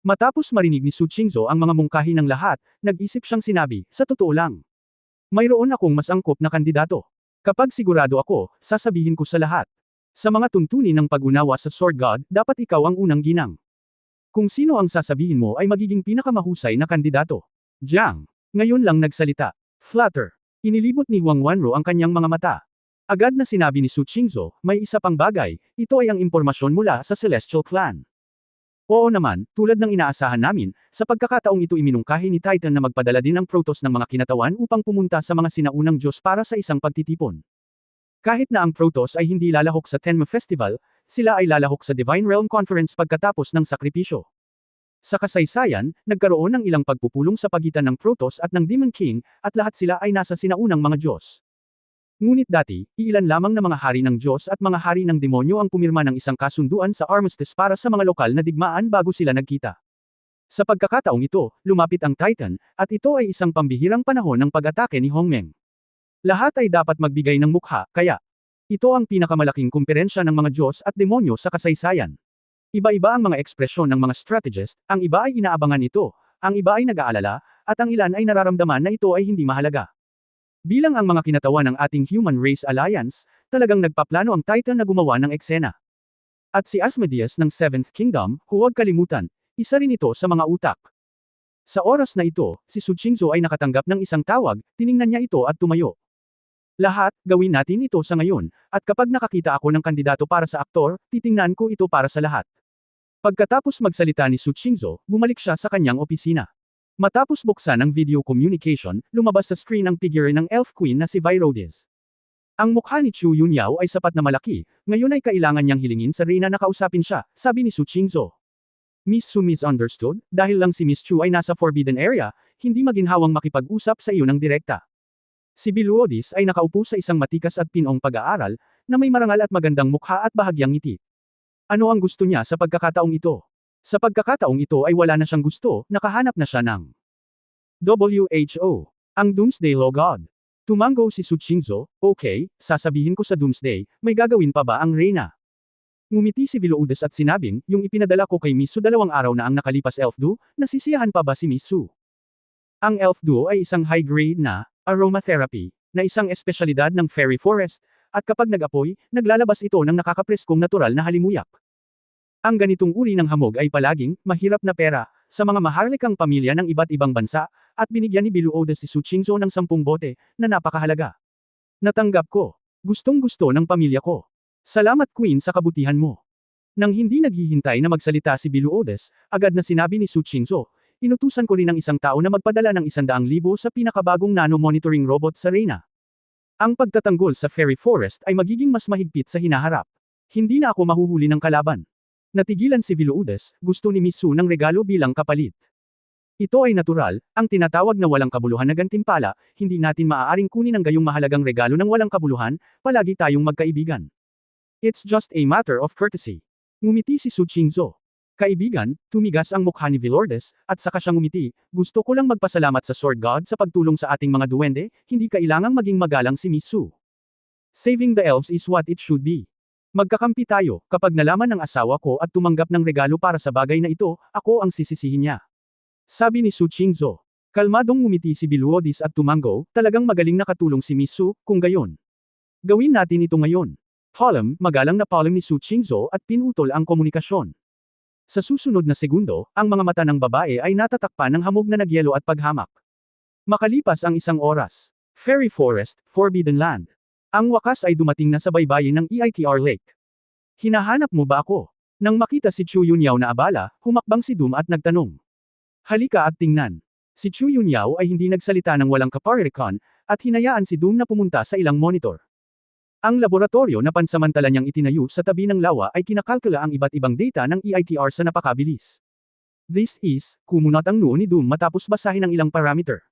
Matapos marinig ni Su Qingzhou ang mga mungkahi ng lahat, nag-isip siyang sinabi, sa totoo lang. Mayroon akong mas angkop na kandidato. Kapag sigurado ako, sasabihin ko sa lahat. Sa mga tuntunin ng pag-unawa sa Sword God, dapat ikaw ang unang ginang. Kung sino ang sasabihin mo ay magiging pinakamahusay na kandidato. Jiang. Ngayon lang nagsalita. Flutter. Inilibot ni Huang Wanro ang kanyang mga mata. Agad na sinabi ni Su Qingzhou, may isa pang bagay, ito ay ang impormasyon mula sa Celestial Clan. Oo naman, tulad ng inaasahan namin, sa pagkakataong ito iminungkahi ni Titan na magpadala din ng Protoss ng mga kinatawan upang pumunta sa mga sinaunang Diyos para sa isang pagtitipon. Kahit na ang Protoss ay hindi lalahok sa Tenma Festival, sila ay lalahok sa Divine Realm Conference pagkatapos ng sakripisyo. Sa kasaysayan, nagkaroon ng ilang pagpupulong sa pagitan ng Protoss at ng Demon King, at lahat sila ay nasa sinaunang mga Diyos. Ngunit dati, iilan lamang na mga hari ng Diyos at mga hari ng demonyo ang pumirma ng isang kasunduan sa armistice para sa mga lokal na digmaan bago sila nagkita. Sa pagkakataong ito, lumapit ang Titan, at ito ay isang pambihirang panahon ng pag-atake ni Hongmeng. Lahat ay dapat magbigay ng mukha, kaya ito ang pinakamalaking kumperensya ng mga Diyos at demonyo sa kasaysayan. Iba-iba ang mga ekspresyon ng mga strategist, ang iba ay inaabangan ito, ang iba ay nag-aalala, at ang ilan ay nararamdaman na ito ay hindi mahalaga. Bilang ang mga kinatawan ng ating Human Race Alliance, talagang nagpaplano ang Titan na gumawa ng eksena. At si Asmodeus ng 7th Kingdom, huwag kalimutan, isa rin ito sa mga utak. Sa oras na ito, si Su Qingzhou ay nakatanggap ng isang tawag, tiningnan niya ito at tumayo. Lahat, gawin natin ito sa ngayon, at kapag nakakita ako ng kandidato para sa aktor, titingnan ko ito para sa lahat. Pagkatapos magsalita ni Su Qingzhou, bumalik siya sa kanyang opisina. Matapos buksan ang video communication, lumabas sa screen ang figure ng Elf Queen na si Vi Rhodes. Ang mukha ni Chu Yunyao ay sapat na malaki, ngayon ay kailangan niyang hilingin sa Reyna na kausapin siya, sabi ni Su Qingzhou. Miss Su misunderstood, dahil lang si Miss Chu ay nasa forbidden area, hindi maginhawang makipag-usap sa iyo ng direkta. Si Biluodis ay nakaupo sa isang matikas at pinong pag-aaral, na may marangal at magandang mukha at bahagyang ngiti. Ano ang gusto niya sa pagkakataong ito? Sa pagkakataong ito ay wala na siyang gusto, nakahanap na siya ng WHO, ang Doomsday Law God. Tumango si Su Qingzhou, okay, sasabihin ko sa Doomsday, may gagawin pa ba ang Reyna? Ngumiti si Vilaudes at sinabing, yung ipinadala ko kay Miss Su 2 araw na ang nakalipas Elf Dew, nasisiyahan pa ba si Miss Su? Ang Elf Dew ay isang high-grade na aromatherapy, na isang espesyalidad ng Fairy Forest, at kapag nag-apoy, naglalabas ito ng nakakapreskong natural na halimuyak. Ang ganitong uri ng hamog ay palaging mahirap na pera sa mga maharlikang pamilya ng iba't ibang bansa, at binigyan ni Vilaudes si Su Qingzhou ng 10 bote na napakahalaga. Natanggap ko. Gustong-gusto ng pamilya ko. Salamat Queen sa kabutihan mo. Nang hindi naghihintay na magsalita si Vilaudes, agad na sinabi ni Su Qingzhou, inutusan ko rin ang isang tao na magpadala ng 100,000 sa pinakabagong nano-monitoring robot sa Reyna. Ang pagtatanggol sa Fairy Forest ay magiging mas mahigpit sa hinaharap. Hindi na ako mahuhuli ng kalaban. Natigilan si Vilaudes, gusto ni Miss Su ng regalo bilang kapalit. Ito ay natural, ang tinatawag na walang kabuluhan na gantimpala, hindi natin maaaring kunin ang gayong mahalagang regalo ng walang kabuluhan, palagi tayong magkaibigan. It's just a matter of courtesy. Ngumiti si Su Qingzhou. Kaibigan, tumigas ang mukha ni Vilaudes, at saka siyang ngumiti, gusto ko lang magpasalamat sa Sword God sa pagtulong sa ating mga duwende, hindi kailangang maging magalang si Miss Su. Saving the elves is what it should be. Magkakampi tayo, kapag nalaman ng asawa ko at tumanggap ng regalo para sa bagay na ito, ako ang sisisihin niya. Sabi ni Su Qingzhou. Kalmadong ngumiti si Vilaudes at tumango, talagang magaling nakatulong si Miss Su, kung gayon. Gawin natin ito ngayon. Magalang na palm ni Su Qingzhou at pinutol ang komunikasyon. Sa susunod na segundo, ang mga mata ng babae ay natatakpan ng hamog na nagyelo at paghamak. Makalipas ang 1 oras. Fairy Forest, Forbidden Land. Ang wakas ay dumating na sa baybayin ng EITR Lake. Hinahanap mo ba ako? Nang makita si Chu Yunyao na abala, humakbang si Doom at nagtanong. Halika at tingnan. Si Chu Yunyao ay hindi nagsalita ng walang kaparirikon, at hinayaan si Doom na pumunta sa ilang monitor. Ang laboratorio na pansamantala niyang itinayo sa tabi ng lawa ay kinakalkula ang iba't ibang data ng EITR sa napakabilis. This is, kumunot ang noo ni Doom matapos basahin ang ilang parameter.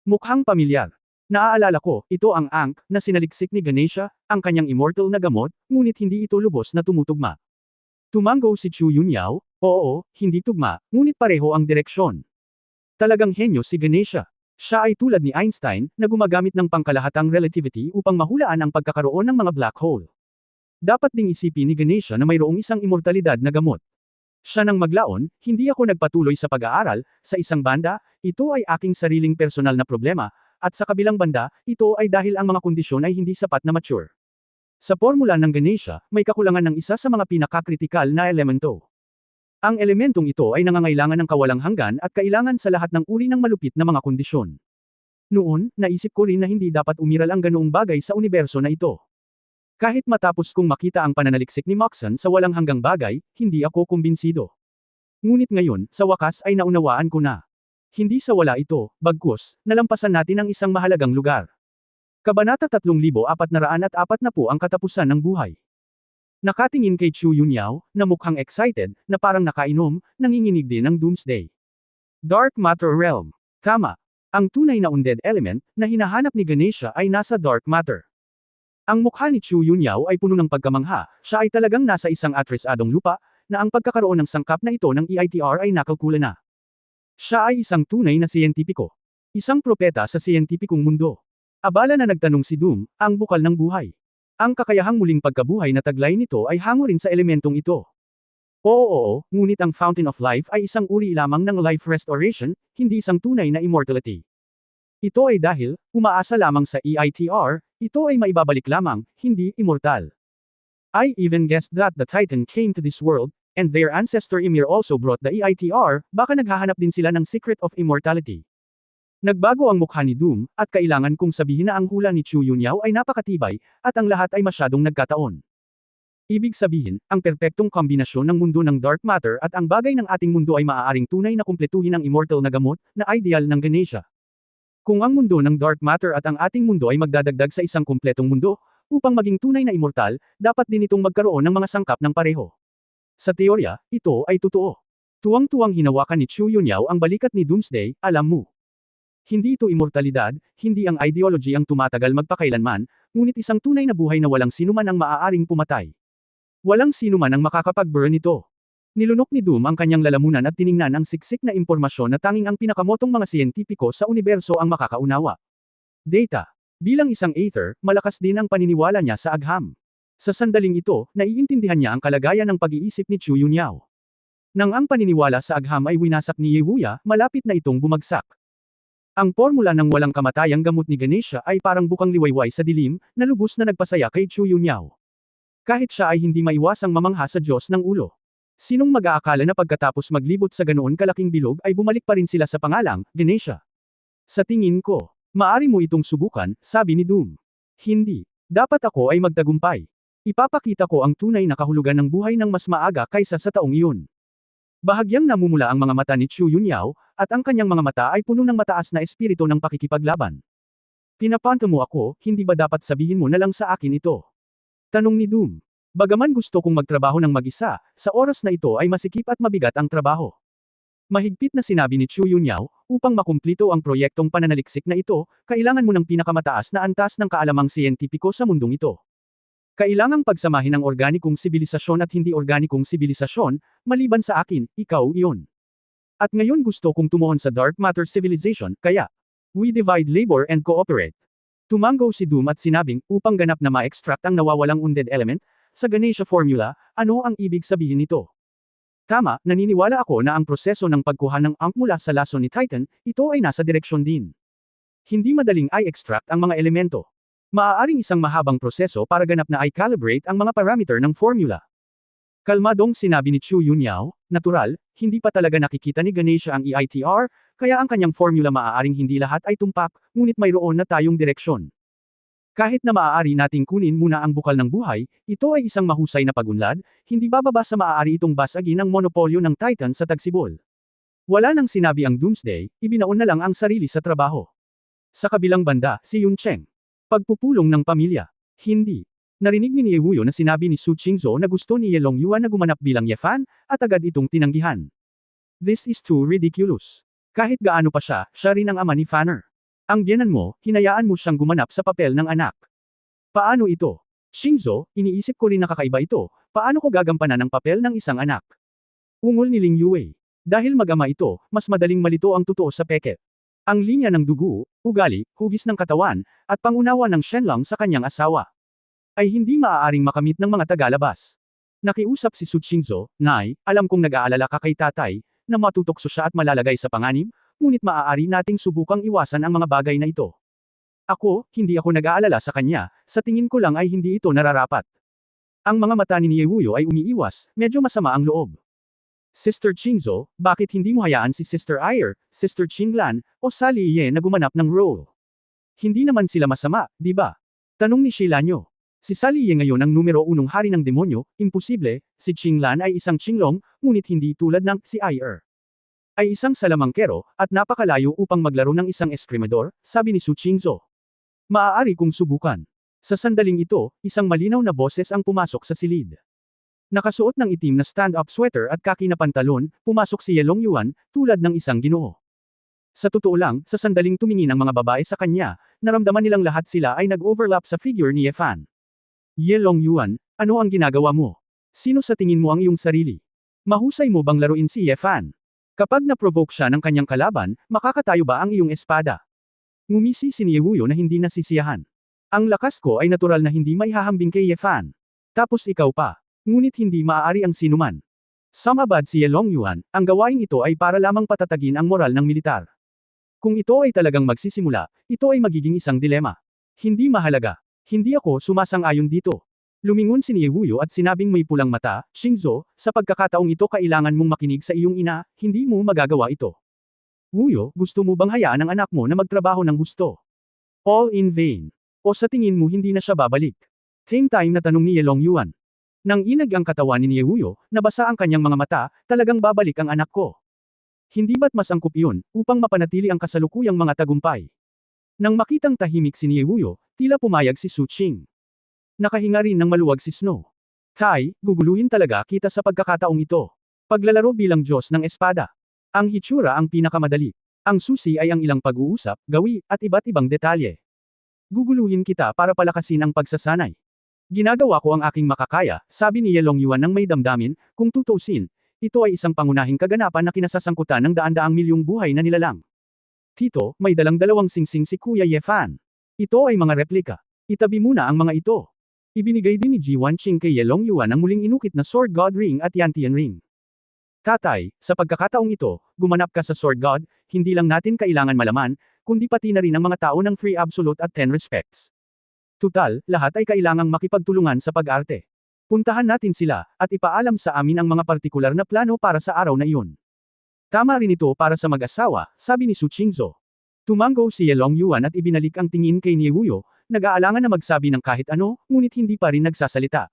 Mukhang pamilyar. Naaalala ko, ito ang Ankh, na sinaliksik ni Ganesha, ang kanyang immortal na gamot, ngunit hindi ito lubos na tumutugma. Tumango si Chu Yunyao, oo, hindi tugma, ngunit pareho ang direksyon. Talagang henyo si Ganesha. Siya ay tulad ni Einstein, na gumagamit ng pangkalahatang relativity upang mahulaan ang pagkakaroon ng mga black hole. Dapat ding isipin ni Ganesha na mayroong isang immortalidad na gamot. Siya nang maglaon, hindi ako nagpatuloy sa pag-aaral, sa isang banda, ito ay aking sariling personal na problema, at sa kabilang banda, ito ay dahil ang mga kondisyon ay hindi sapat na mature. Sa formula ng Ganesha, may kakulangan ng isa sa mga pinakakritikal na elemento. Ang elementong ito ay nangangailangan ng kawalang hanggan at kailangan sa lahat ng uri ng malupit na mga kondisyon. Noon, naisip ko rin na hindi dapat umiral ang ganoong bagay sa universo na ito. Kahit matapos kong makita ang pananaliksik ni Moxon sa walang hanggang bagay, hindi ako kumbinsido. Ngunit ngayon, sa wakas ay naunawaan ko na. Hindi sa wala ito, bagkus, nalampasan natin ang isang mahalagang lugar. Kabanata 3440 ang katapusan ng buhay. Nakatingin kay Chu Yunyao, na mukhang excited, na parang nakainom, nanginginig din ng Doomsday. Dark Matter Realm. Tama. Ang tunay na undead element, na hinahanap ni Ganesha ay nasa Dark Matter. Ang mukha ni Chu Yunyao ay puno ng pagkamangha, siya ay talagang nasa isang atrisadong lupa, na ang pagkakaroon ng sangkap na ito ng EITR ay nakalkula na. Siya ay isang tunay na siyentipiko. Isang propeta sa siyentipikong mundo. Abala na nagtanong si Doom, ang bukal ng buhay. Ang kakayahang muling pagkabuhay na taglay nito ay hango rin sa elementong ito. Oo, ngunit ang Fountain of Life ay isang uri lamang ng life restoration, hindi isang tunay na immortality. Ito ay dahil, umaasa lamang sa EITR, ito ay maibabalik lamang, hindi immortal. I even guessed that the Titan came to this world, and their ancestor Ymir also brought the EITR, baka naghahanap din sila ng secret of immortality. Nagbago ang mukha ni Doom, at kailangan kong sabihin na ang hula ni Chu Yunyao ay napakatibay, at ang lahat ay masyadong nagkataon. Ibig sabihin, ang perpektong kombinasyon ng mundo ng dark matter at ang bagay ng ating mundo ay maaaring tunay na kumpletuhin ang immortal na gamot, na ideal ng Ganesha. Kung ang mundo ng dark matter at ang ating mundo ay magdadagdag sa isang kumpletong mundo, upang maging tunay na immortal, dapat din itong magkaroon ng mga sangkap ng pareho. Sa teorya, ito ay totoo. Tuwang-tuwang hinawakan ni Chu Yunyao ang balikat ni Doomsday, alam mo. Hindi ito immortalidad, hindi ang ideology ang tumatagal magpakailanman, ngunit isang tunay na buhay na walang sinuman ang maaaring pumatay. Walang sinuman ang makakapag-burn nito. Nilunok ni Doom ang kanyang lalamunan at tiningnan ang siksik na impormasyon na tanging ang pinakamotong mga siyentipiko sa universo ang makakaunawa. Data. Bilang isang Aether, malakas din ang paniniwala niya sa agham. Sa sandaling ito, naiintindihan niya ang kalagayan ng pag-iisip ni Chu Yunyao. Nang ang paniniwala sa agham ay winasak ni Yehuya, malapit na itong bumagsak. Ang formula ng walang kamatayang gamot ni Ganesha ay parang bukang liwayway sa dilim, na lubos na nagpasaya kay Chu Yunyao. Kahit siya ay hindi maiwasang mamangha sa Diyos ng ulo. Sinong mag-aakala na pagkatapos maglibot sa ganoon kalaking bilog ay bumalik pa rin sila sa pangalang, Ganesha? Sa tingin ko, maari mo itong subukan, sabi ni Doom. Hindi. Dapat ako ay magtagumpay. Ipapakita ko ang tunay na kahulugan ng buhay ng mas maaga kaysa sa taong iyon. Bahagyang namumula ang mga mata ni Chu Yunyao, at ang kanyang mga mata ay puno ng mataas na espiritu ng pakikipaglaban. Pinapanta mo ako, hindi ba dapat sabihin mo na lang sa akin ito? Tanong ni Doom. Bagaman gusto kong magtrabaho ng mag-isa, sa oras na ito ay masikip at mabigat ang trabaho. Mahigpit na sinabi ni Chu Yunyao, upang makumplito ang proyektong pananaliksik na ito, kailangan mo ng pinakamataas na antas ng kaalamang siyentipiko sa mundong ito. Kailangang pagsamahin ang organikong sibilisasyon at hindi organikong sibilisasyon, maliban sa akin, ikaw iyon. At ngayon gusto kong tumuon sa dark matter civilization, kaya, we divide labor and cooperate. Tumango si Doom at sinabing, upang ganap na ma-extract ang nawawalang undead element, sa Ganesha formula, ano ang ibig sabihin nito? Tama, naniniwala ako na ang proseso ng pagkuha ng Ankh mula sa laso ni Titan, ito ay nasa direksyon din. Hindi madaling i-extract ang mga elemento. Maaaring isang mahabang proseso para ganap na i-calibrate ang mga parameter ng formula. Kalmadong sinabi ni Chu Yunyao, natural, hindi pa talaga nakikita ni Ganesha ang EITR, kaya ang kanyang formula maaaring hindi lahat ay tumpak, ngunit mayroon na tayong direksyon. Kahit na maaari nating kunin muna ang bukal ng buhay, ito ay isang mahusay na pagunlad, hindi bababa sa maaari itong basagin ang monopolyo ng Titan sa tagsibol. Wala nang sinabi ang Doomsday, ibinaon na lang ang sarili sa trabaho. Sa kabilang banda, si Yun Cheng. Pagpupulong ng pamilya. Hindi. Narinig ni Yehuyo na sinabi ni Su Qingzhou na gusto ni Ye Longyuan na gumanap bilang Ye Fan, at agad itong tinanggihan. This is too ridiculous. Kahit gaano pa siya rin ang ama ni Fanner. Ang biyenan mo, hinayaan mo siyang gumanap sa papel ng anak. Paano ito? Qingzhou, iniisip ko rin na kakaiba ito, paano ko gagampanan ang papel ng isang anak? Ungol ni Ling Yue. Dahil mag-ama ito, mas madaling malito ang totoo sa peke. Ang linya ng dugo, ugali, hugis ng katawan, at pangunawa ng Shenlong sa kanyang asawa, ay hindi maaaring makamit ng mga tagalabas. Nakiusap si Su Qingzhou, Nay, alam kong nag-aalala ka kay tatay, na matutokso siya at malalagay sa panganib, ngunit maaari nating subukang iwasan ang mga bagay na ito. Ako, hindi ako nag-aalala sa kanya, sa tingin ko lang ay hindi ito nararapat. Ang mga mata ni Yehuyo ay umiiwas, medyo masama ang loob. Sister Qingzhou, bakit hindi mo hayaan si Sister Ayer, Sister Qinglan, o Sally Ye na gumanap ng role? Hindi naman sila masama, di ba? Tanong ni Shilanyo. Si Sally Ye ngayon ang numero 1 hari ng demonyo, imposible, si Qinglan ay isang Qinglong, ngunit hindi tulad ng si Ayer. Ay isang salamangkero, at napakalayo upang maglaro ng isang eskrimador, sabi ni Su Qingzhou. Maaari kong subukan. Sa sandaling ito, isang malinaw na boses ang pumasok sa silid. Nakasuot ng itim na stand-up sweater at kaki na pantalon, pumasok si Ye Longyuan, tulad ng isang ginoo. Sa totoo lang, sa sandaling tumingin ang mga babae sa kanya, naramdaman nilang lahat sila ay nag-overlap sa figure ni Ye Fan. Ye Longyuan, ano ang ginagawa mo? Sino sa tingin mo ang iyong sarili? Mahusay mo bang laruin si Ye Fan? Kapag na-provoke siya ng kanyang kalaban, makakatayo ba ang iyong espada? Ngumisi si Yehuyo na hindi nasisiyahan. Ang lakas ko ay natural na hindi maihahambing kay Ye Fan. Tapos ikaw pa. Ngunit hindi maaari ang sinuman. Sumabad si Ye Longyuan, ang gawaing ito ay para lamang patatagin ang moral ng militar. Kung ito ay talagang magsisimula, ito ay magiging isang dilema. Hindi mahalaga. Hindi ako sumasang-ayon dito. Lumingon si Yehuyo at sinabing may pulang mata, Qingzhou, sa pagkakataong ito kailangan mong makinig sa iyong ina, hindi mo magagawa ito. Wuyo, gusto mo bang hayaan ang anak mo na magtrabaho ng gusto? All in vain. O sa tingin mo hindi na siya babalik? Same time na tanong ni Ye Longyuan. Nang inag ang katawan ni Yehuyo, nabasa ang kanyang mga mata, talagang babalik ang anak ko. Hindi ba't mas angkop iyon, upang mapanatili ang kasalukuyang mga tagumpay? Nang makitang tahimik si Yehuyo, tila pumayag si Su Qing. Nakahinga rin ng maluwag si Snow. Tai, guguluhin talaga kita sa pagkakataong ito. Paglalaro bilang Diyos ng espada. Ang hitsura ang pinakamadali. Ang susi ay ang ilang pag-uusap, gawi, at iba't ibang detalye. Guguluhin kita para palakasin ang pagsasanay. Ginagawa ko ang aking makakaya, sabi ni Ye Longyuan ng may damdamin, kung tutusin, ito ay isang pangunahing kaganapan na kinasasangkutan ng daan-daang milyong buhay na nilalang. Tito, may dalang dalawang singsing si Kuya Ye Fan. Ito ay mga replika. Itabi muna ang mga ito. Ibinigay din ni Ji Wanqing kay Ye Longyuan ang muling inukit na Sword God Ring at Yantian Ring. Tatay, sa pagkakataong ito, gumanap ka sa Sword God, hindi lang natin kailangan malaman, kundi pati na rin ang mga tao ng Free Absolute at 10 Respects. Tutal, lahat ay kailangang makipagtulungan sa pag-arte. Puntahan natin sila, at ipaalam sa amin ang mga partikular na plano para sa araw na iyon. Tama rin ito para sa mag-asawa, sabi ni Su Qingzhou. Tumango si Ye Longyuan at ibinalik ang tingin kay Niewuyo, nag-aalangan na magsabi ng kahit ano, ngunit hindi pa rin nagsasalita.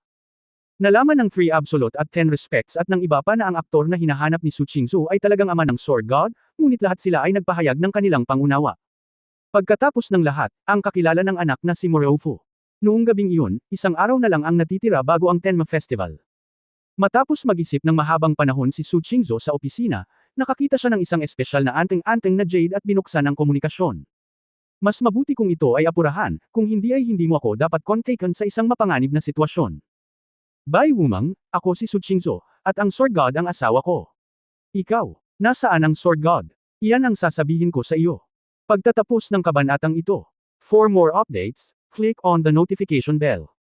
Nalaman ng Free Absolute at 10 Respects at ng iba pa na ang aktor na hinahanap ni Su Qingzhou ay talagang ama ng Sword God, ngunit lahat sila ay nagpahayag ng kanilang pangunawa. Pagkatapos ng lahat, ang kakilala ng anak na si Morofu. Noong gabing iyon, isang araw na lang ang natitira bago ang Tenma Festival. Matapos mag-isip ng mahabang panahon si Su Qingzhou sa opisina, nakakita siya ng isang espesyal na anteng-anteng na jade at binuksan ang komunikasyon. Mas mabuti kung ito ay apurahan, kung hindi ay hindi mo ako dapat kontaken sa isang mapanganib na sitwasyon. Bai Wumang, ako si Su Qingzhou, at ang Sword God ang asawa ko. Ikaw, nasaan ang Sword God? Iyan ang sasabihin ko sa iyo. Pagtatapos ng kabanatang ito. For more updates, click on the notification bell.